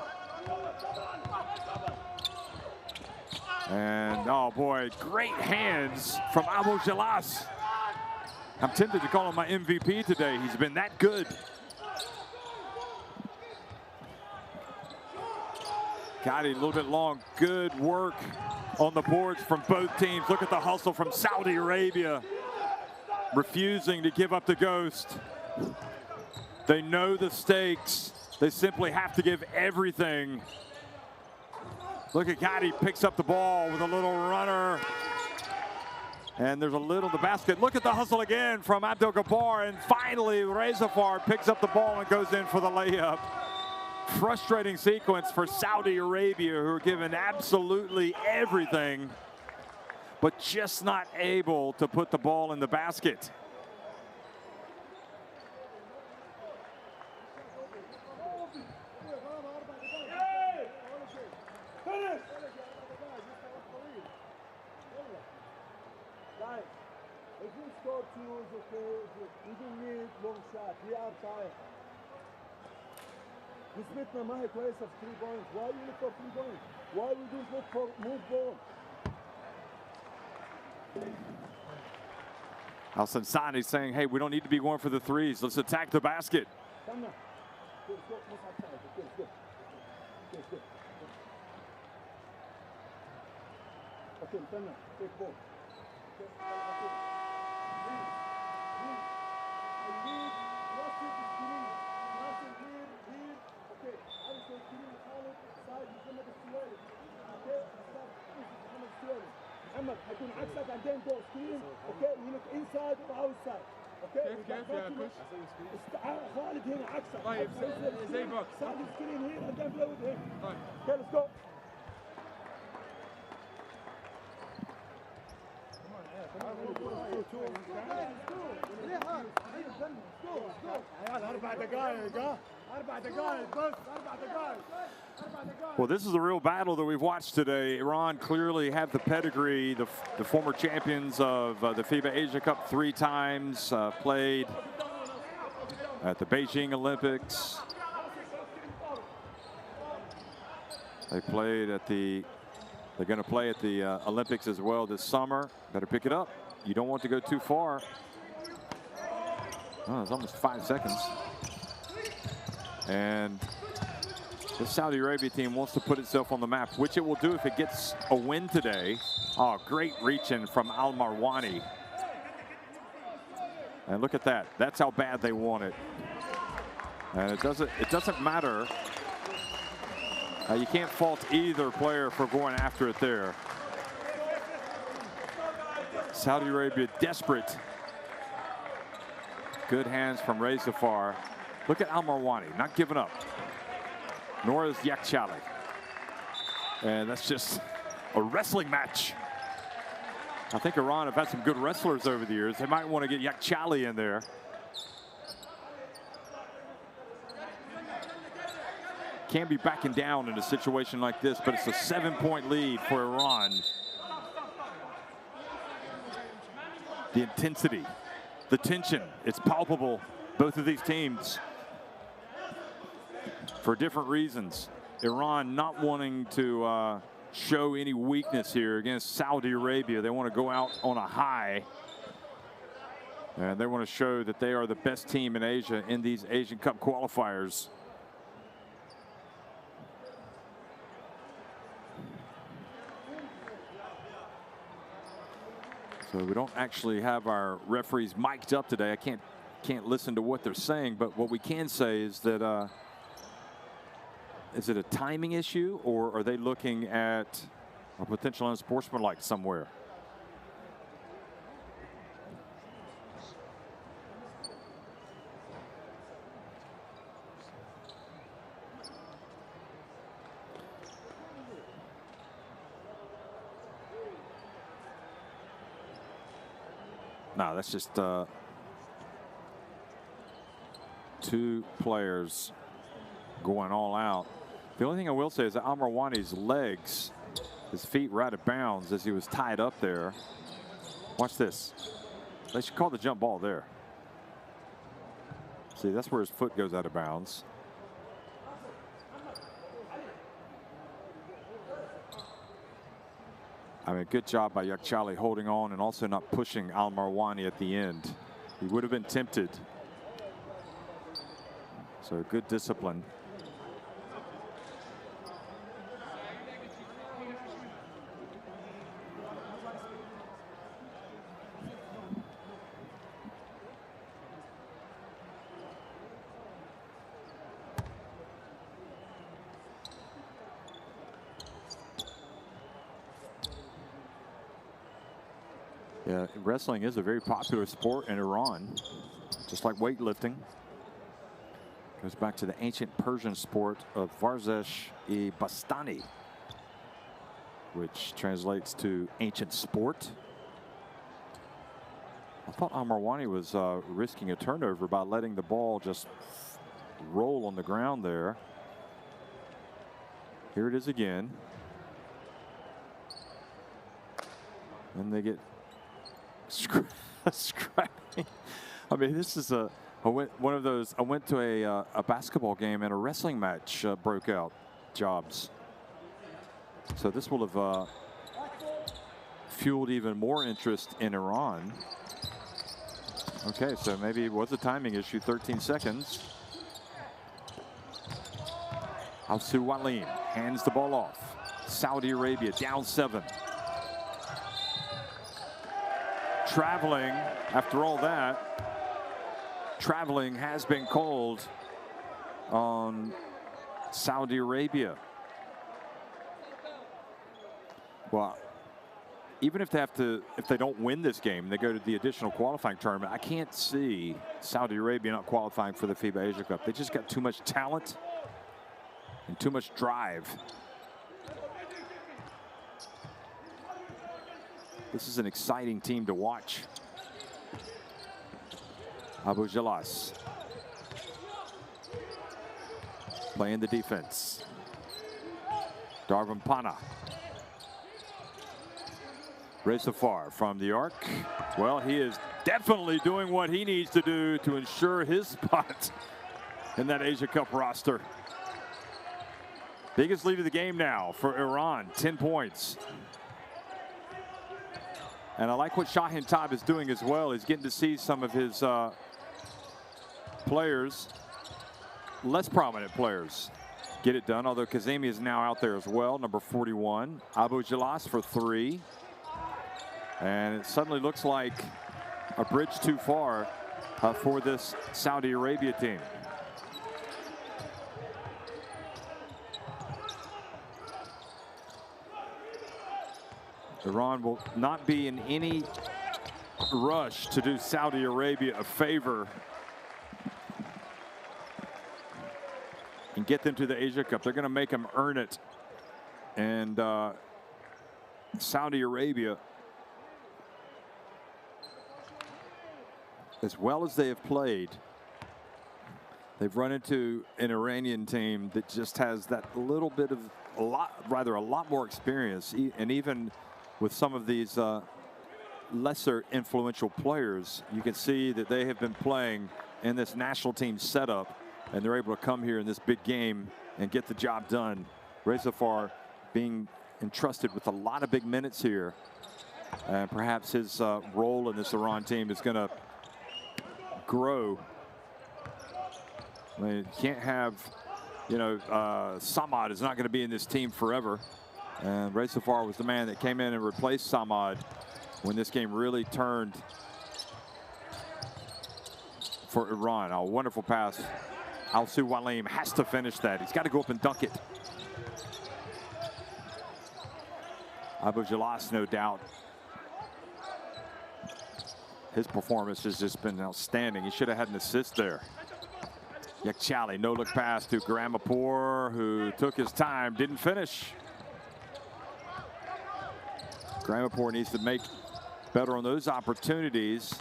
And oh boy, great hands from Abu Jalas. I'm tempted to call him my MVP today. He's been that good. Got it a little bit long. Good work on the boards from both teams. Look at the hustle from Saudi Arabia, refusing to give up the ghost. They know the stakes. They simply have to give everything. Look at Gotti, picks up the ball with a little runner. And there's a little the basket. Look at the hustle again from Abdel-Jabbar. And finally, Rezafar picks up the ball and goes in for the layup. Frustrating sequence for Saudi Arabia, who are given absolutely everything, but just not able to put the ball in the basket.
If you score two, it's okay. You don't need long shot. We are tired. نسبتنا ما هي كويسة في 3 points. Why you look for 3 points? Why we don't look for move ball?
Al-Sansani saying, hey, we don't need to be going for the threes. Let's attack the basket.
Okay, take ball. محمد حيكون عكسك بعدين جو سكرين اوكي يلك انسايد واوتسايد اوكي كيف يا كوش خالد هنا عكسك طيب زي بوكس ساعد سكرين هنا بعدين بلود هنا طيب اوكي ليتس جو
Well, this is a real battle that we've watched today. Iran clearly have the pedigree, the former champions of the FIBA Asia Cup 3 times, played at the Beijing Olympics. They played at they're going to play at the Olympics as well this summer. Better pick it up. You don't want to go too far. Oh, it's almost 5 seconds. And the Saudi Arabia team wants to put itself on the map, which it will do if it gets a win today. Oh, great reach-in from Al Marwani. And look at that. That's how bad they want it. And it doesn't matter. You can't fault either player for going after it there. Saudi Arabia desperate. Good hands from Rezafar. Look at Al Marwani, not giving up. Nor is Yakchali. And that's just a wrestling match. I think Iran have had some good wrestlers over the years. They might want to get Yakchali in there. Can't be backing down in a situation like this, but it's a 7-point lead for Iran. The intensity, the tension, it's palpable. Both of these teams, for different reasons. Iran not wanting to show any weakness here against Saudi Arabia. They want to go out on a high. And they want to show that they are the best team in Asia in these Asian Cup qualifiers. So we don't actually have our referees mic'd up today. I can't listen to what they're saying, but what we can say is that is it a timing issue, or are they looking at a potential unsportsmanlike somewhere?
No, that's just two players going all out. The only thing I will say is that Amarwani's legs, his feet right out of bounds as he was tied up there. Watch this. They should call the jump ball there. See, that's where his foot goes out of bounds. I mean, good job by Yakchali holding on and also not pushing Al-Marwani at the end. He would have been tempted. So good discipline. Yeah, wrestling is a very popular sport in Iran, just like weightlifting. Goes back to the ancient Persian sport of Varzesh-i Bastani, which translates to ancient sport. I thought Amarwani was risking a turnover by letting the ball just roll on the ground there. Here it is again. And they get scrapping. I mean, this is one of those. I went to a basketball game and a wrestling match broke out jobs. So this will have fueled even more interest in Iran. Okay, so maybe it was a timing issue. 13 seconds. Al-Su Walim hands the ball off. Saudi Arabia down 7. Traveling, after all that, traveling has been called on Saudi Arabia. Well, even if they don't win this game, they go to the additional qualifying tournament. I can't see Saudi Arabia not qualifying for the FIBA Asia Cup. They just got too much talent and too much drive. This is an exciting team to watch. Abu Jalas playing the defense. Darvin Pana. Rezafar from the arc. Well, he is definitely doing what he needs to do to ensure his spot in that Asia Cup roster. Biggest lead of the game now for Iran, 10 points. And I like what Shahin Tab is doing as well. He's getting to see some of his players, less prominent players, get it done. Although Kazemi is now out there as well, number 41. Abu Jalas for 3. And it suddenly looks like a bridge too far for this Saudi Arabia team. Iran will not be in any rush to do Saudi Arabia a favor and get them to the Asia Cup. They're going to make them earn it. And Saudi Arabia, as well as they have played, they've run into an Iranian team that just has that little bit of a lot more experience, and even with some of these lesser influential players, you can see that they have been playing in this national team setup, and they're able to come here in this big game and get the job done. Rezafar being entrusted with a lot of big minutes here, and perhaps his role in this Iran team is going to grow. I mean, you can't have, Samad is not going to be in this team forever. And Rezafar was the man that came in and replaced Samad when this game really turned for Iran. A wonderful pass. Al-Su Walim has to finish that. He's got to go up and dunk it. Abu Jalas, no doubt. His performance has just been outstanding. He should have had an assist there. Yakchali, no-look pass to Gramapur, who took his time, didn't finish. Gramapur needs to make better on those opportunities.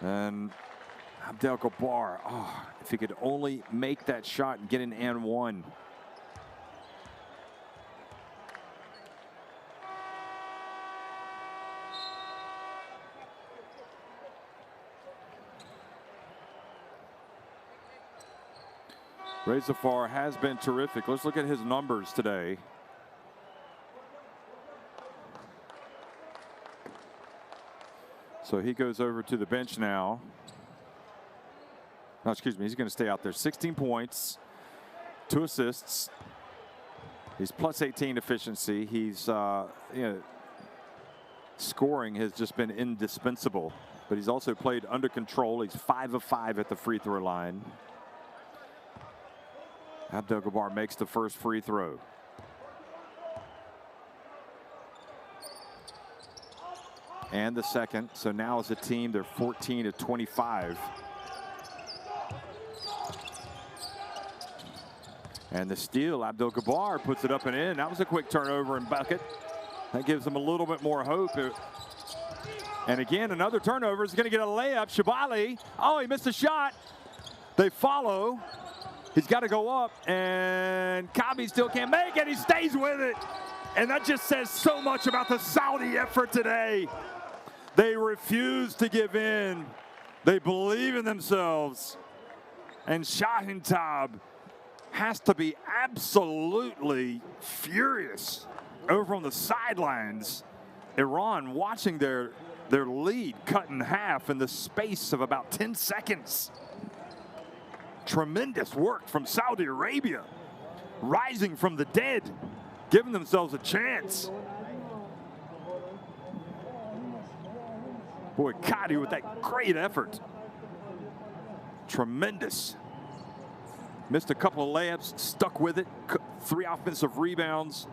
And Abdel Gabbar, oh, if he could only make that shot and get an and one. Rezafar has been terrific. Let's look at his numbers today. So he goes over to the bench now. No, excuse me, he's going to stay out there. 16 points, 2 assists. He's plus 18 efficiency. He's, scoring has just been indispensable, but he's also played under control. He's 5 of 5 at the free throw line. Abdel Gabbar makes the first free throw. And the second. So now as a team, they're 14 of 25. And the steal, Abdel Gabbar puts it up and in. That was a quick turnover and bucket. That gives them a little bit more hope. And again, another turnover. Is going to get a layup. Shabali. Oh, he missed a shot. They follow. He's got to go up, and Kabi still can't make it. He stays with it. And that just says so much about the Saudi effort today. They refuse to give in. They believe in themselves. And Shahintab has to be absolutely furious over on the sidelines. Iran watching their lead cut in half in the space of about 10 seconds. Tremendous work from Saudi Arabia, rising from the dead, giving themselves a chance. Boy, Kadi with that great effort. Tremendous. Missed a couple of layups, stuck with it, 3 offensive rebounds.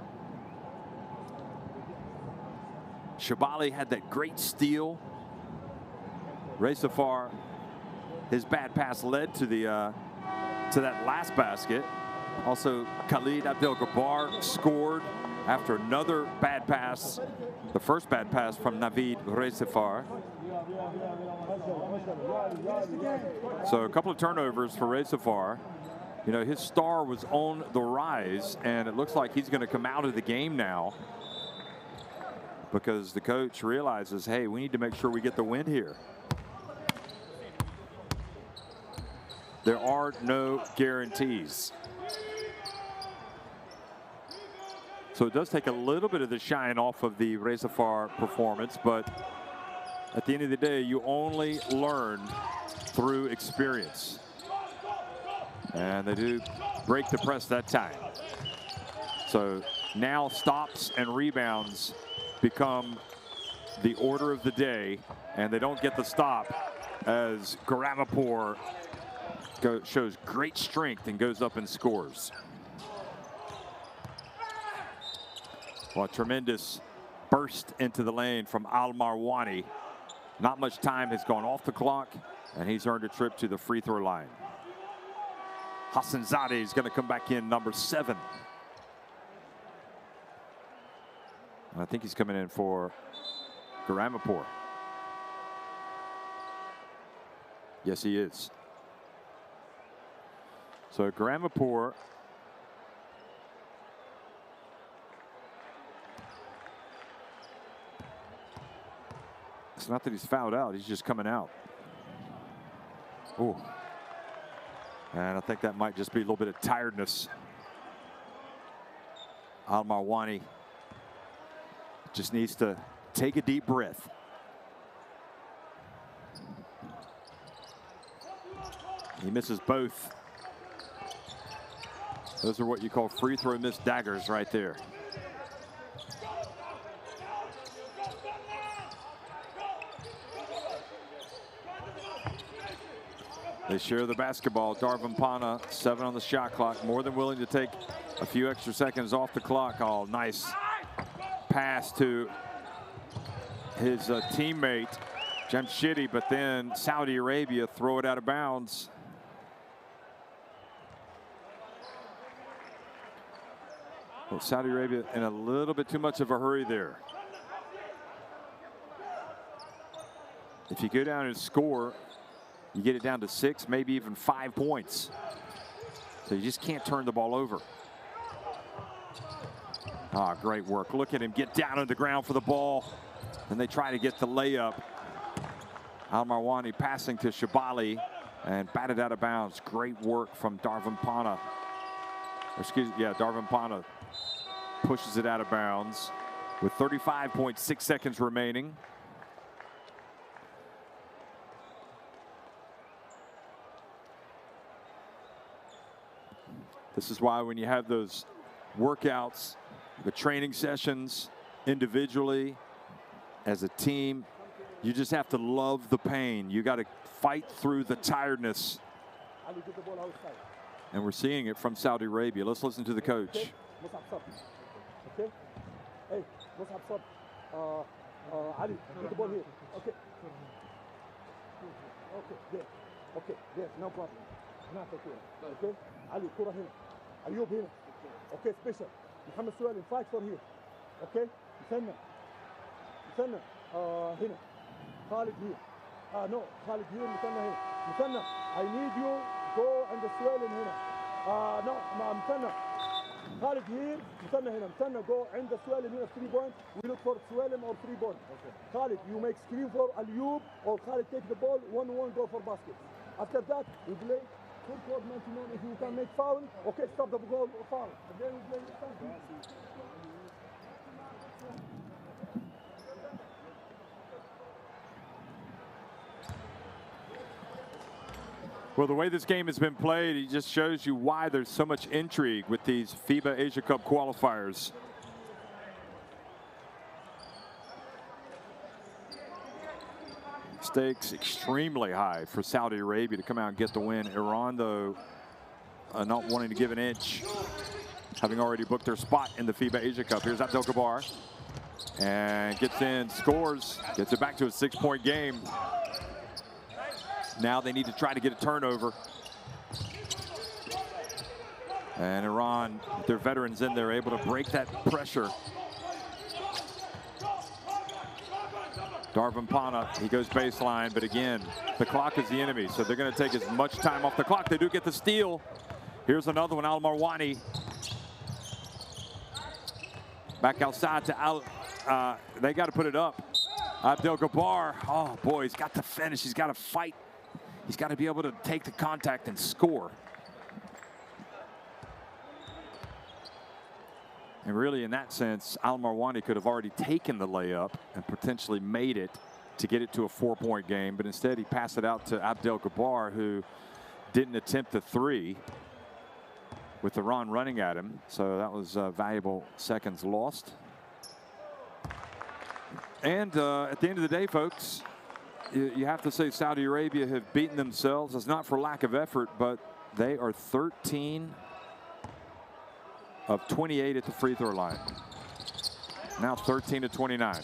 Shabali had that great steal. Rezafar, his bad pass led to that last basket. Also, Khalid Abdel Gabbar scored after another bad pass, the first bad pass from Navid Rezafar. So a couple of turnovers for Rezafar. You know, his star was on the rise, and it looks like he's going to come out of the game now because the coach realizes, hey, we need to make sure we get the win here. There are no guarantees. So it does take a little bit of the shine off of the Rezafar performance, but at the end of the day, you only learn through experience. And they do break the press that time. So now stops and rebounds become the order of the day, and they don't get the stop as Garamapur shows great strength and goes up and scores. Well, a tremendous burst into the lane from Al Marwani. Not much time has gone off the clock, and he's earned a trip to the free throw line. Hassanzadeh is going to come back in, number 7. And I think he's coming in for Garamapur. Yes, he is. So Garamapur it's not that he's fouled out, he's just coming out. Oh. And I think that might just be a little bit of tiredness. Al Marwani just needs to take a deep breath. He misses both. Those are what you call free throw missed daggers right there. They share the basketball. Darvin Pana, 7 on the shot clock. More than willing to take a few extra seconds off the clock. Oh, nice pass to his teammate, Jamshidi, but then Saudi Arabia throw it out of bounds. Well, Saudi Arabia in a little bit too much of a hurry there. If you go down and score, you get it down to 6, maybe even 5 points. So you just can't turn the ball over. Ah, great work. Look at him get down on the ground for the ball. And they try to get the layup. Al-Marwani passing to Shabali and batted out of bounds. Great work from Darvin Pana. Darvin Pana pushes it out of bounds with 35.6 seconds remaining. This is why when you have those workouts, the training sessions individually, as a team, you just have to love the pain. You got to fight through the tiredness. And we're seeing it from Saudi Arabia. Let's listen to the coach.
Okay. Hey, Ali, get the ball here. Okay. Okay, there. Okay, there, no problem. Okay. Ali, كرة هنا. أيوب هنا. Okay, special. محمد سوالم, fight for here. Okay. مثنى. هنا. Khalid here. No, Khalid here. مثنى هنا. مثنى, I need you go and سوالم هنا. No, مثنى. Khalid here. مثنى هنا. مثنى go and سوالم هنا 3 points. We look for سوالم or 3 points. Okay. Khalid, you make screen for Ayub or Khalid take the ball 1-1 go for basket. After that, we play full court 99. If you can make foul, okay, stop the goal or foul. And then we play
Well, the way this game has been played, it just shows you why there's so much intrigue with these FIBA Asia Cup qualifiers. Stakes extremely high for Saudi Arabia to come out and get the win. Iran, though, not wanting to give an inch, having already booked their spot in the FIBA Asia Cup. Here's Abdel-Jabbar, and gets in, scores, gets it back to a 6-point game. Now they need to try to get a turnover. And Iran, with their veterans in there, able to break that pressure. Darvin Pana, he goes baseline, but again, the clock is the enemy, so they're going to take as much time off the clock. They do get the steal. Here's another one, Al-Marwani. Back outside to they got to put it up. Abdel-Jabbar, oh boy, he's got to finish. He's got to fight. He's got to be able to take the contact and score. And really, in that sense, Al-Marwani could have already taken the layup and potentially made it to get it to a 4-point game. But instead, he passed it out to Abdel-Jabbar, who didn't attempt the 3 with Iran running at him. So that was valuable seconds lost. And at the end of the day, folks, you have to say Saudi Arabia have beaten themselves. It's not for lack of effort, but they are 13 of 28 at the free throw line. Now 13 to 29.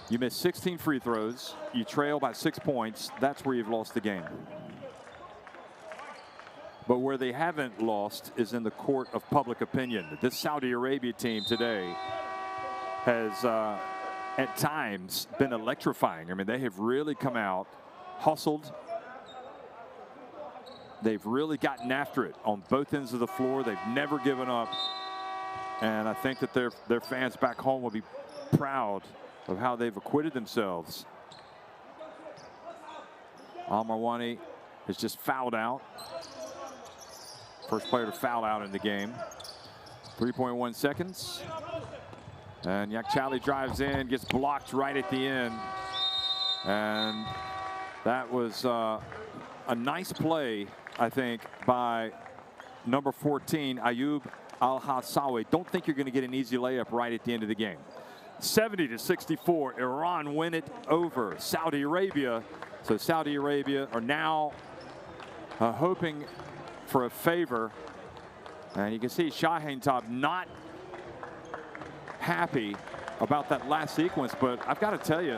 You miss 16 free throws. You trail by 6 points. That's where you've lost the game. But where they haven't lost is in the court of public opinion. This Saudi Arabia team today has at times been electrifying. I mean, they have really come out, hustled. They've really gotten after it on both ends of the floor. They've never given up. And I think that their fans back home will be proud of how they've acquitted themselves. Al-Marwani has just fouled out. First player to foul out in the game. 3.1 seconds. And Yakchali drives in, gets blocked right at the end. And that was a nice play, I think, by number 14, Ayub Al-Hassawi. Don't think you're going to get an easy layup right at the end of the game. 70 to 64, Iran win it over Saudi Arabia. So Saudi Arabia are now hoping for a favor. And you can see Shaheen Top not happy about that last sequence, but I've got to tell you,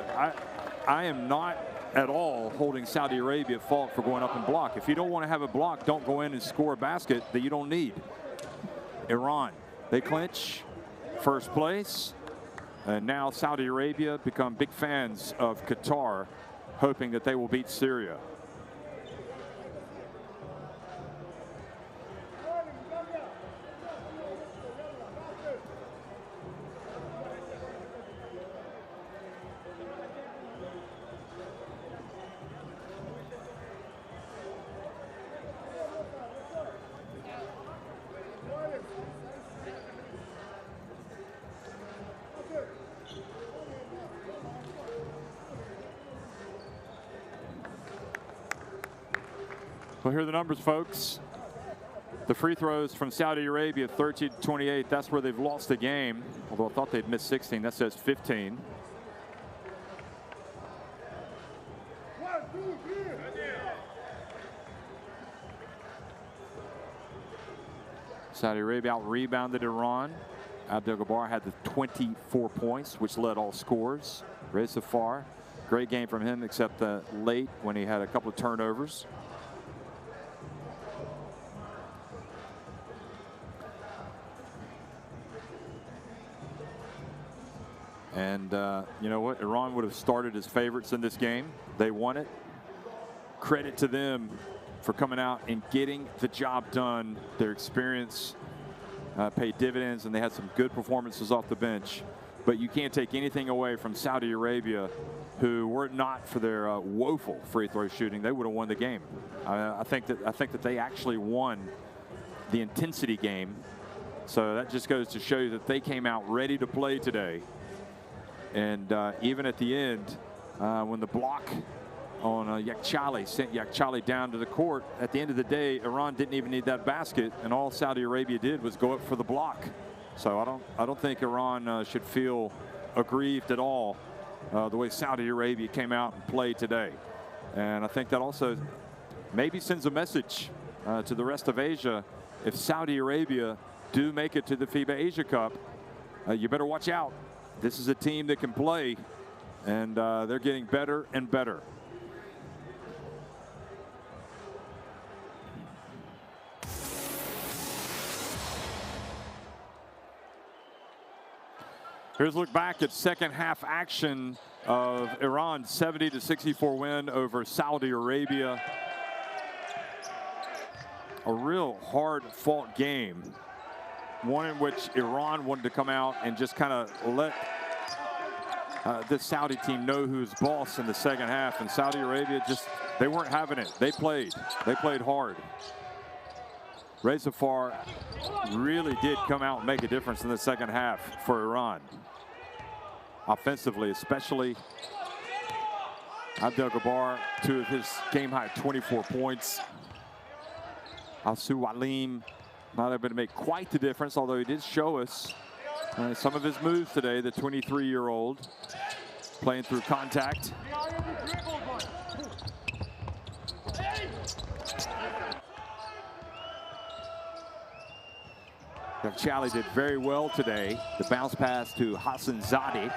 I am not at all holding Saudi Arabia at fault for going up and block. If you don't want to have a block, don't go in and score a basket that you don't need. Iran, they clinch first place.
And now Saudi Arabia become big fans of Qatar, hoping that they will beat Syria. Well, here are the numbers, folks. The free throws from Saudi Arabia, 13-28. That's where they've lost the game. Although I thought they'd missed 16. That says 15. Saudi Arabia out-rebounded Iran. Abdel-Jabbar had the 24 points, which led all scores. Reza Far, great game from him, except late when he had a couple of turnovers. And you know what? Iran would have started as favorites in this game. They won it. Credit to them for coming out and getting the job done. Their experience paid dividends, and they had some good performances off the bench. But you can't take anything away from Saudi Arabia, who were it not for their woeful free throw shooting, they would have won the game. I think that they actually won the intensity game. So that just goes to show you that they came out ready to play today. And even at the end, when the block on Yakhchali sent Yakhchali down to the court, at the end of the day, Iran didn't even need that basket, and all Saudi Arabia did was go up for the block. So I don't think Iran should feel aggrieved at all the way Saudi Arabia came out and played today. And I think that also maybe sends a message to the rest of Asia. If Saudi Arabia do make it to the FIBA Asia Cup, you better watch out. This is a team that can play, and they're getting better and better. Here's a look back at second half action of Iran's 70-64 win over Saudi Arabia. A real hard-fought game. One in which Iran wanted to come out and just kind of let this Saudi team know who's boss in the second half. And Saudi Arabia they weren't having it. They played hard. Reza Far really did come out and make a difference in the second half for Iran. Offensively, especially. Abdel-Jabbar, two of his game-high 24 points. Al-Su Alim not able to make quite the difference, although he did show us some of his moves today, the 23-year-old, playing through contact. Yakhchali did very well today. The bounce pass to Hassan Zadi.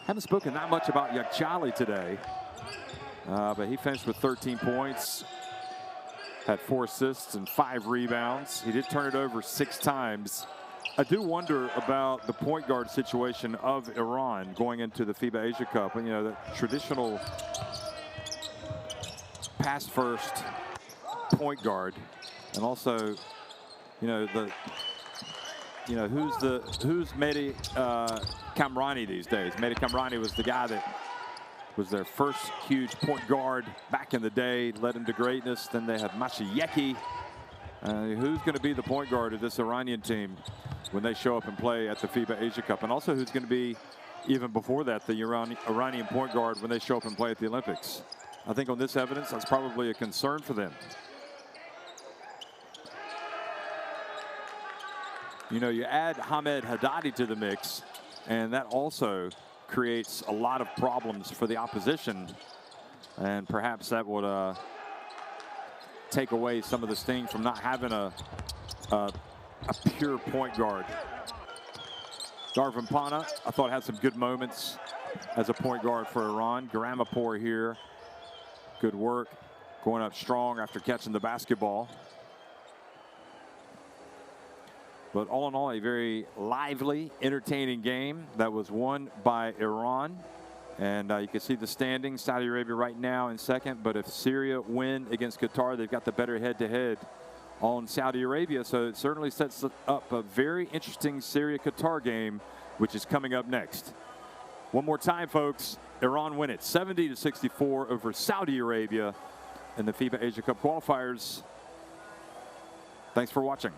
Haven't spoken that much about Yakhchali today, but he finished with 13 points. Had 4 assists and 5 rebounds. He did turn it over 6 times. I do wonder about the point guard situation of Iran going into the FIBA Asia Cup. And, you know, the traditional pass first point guard, and also, you know, who's Mehdi Kamrani these days. Mehdi Kamrani was the guy that was their first huge point guard back in the day, led him to greatness. Then they had Mashayeki. Who's going to be the point guard of this Iranian team when they show up and play at the FIBA Asia Cup? And also who's going to be, even before that, the Iranian point guard when they show up and play at the Olympics? I think on this evidence, that's probably a concern for them. You know, you add Hamed Haddadi to the mix, and that also creates a lot of problems for the opposition, and perhaps that would take away some of the sting from not having a pure point guard. Darvin Pana, I thought, had some good moments as a point guard for Iran. Garamapour here, good work, going up strong after catching the basketball.
But all in all, a very lively, entertaining game that was won by Iran. And you can see the standings. Saudi Arabia right now in second. But if Syria win against Qatar, they've got the better head-to-head on Saudi Arabia. So it certainly sets up a very interesting Syria-Qatar game, which is coming up next. One more time, folks. Iran win it 70-64 over Saudi Arabia in the FIBA Asia Cup qualifiers. Thanks for watching.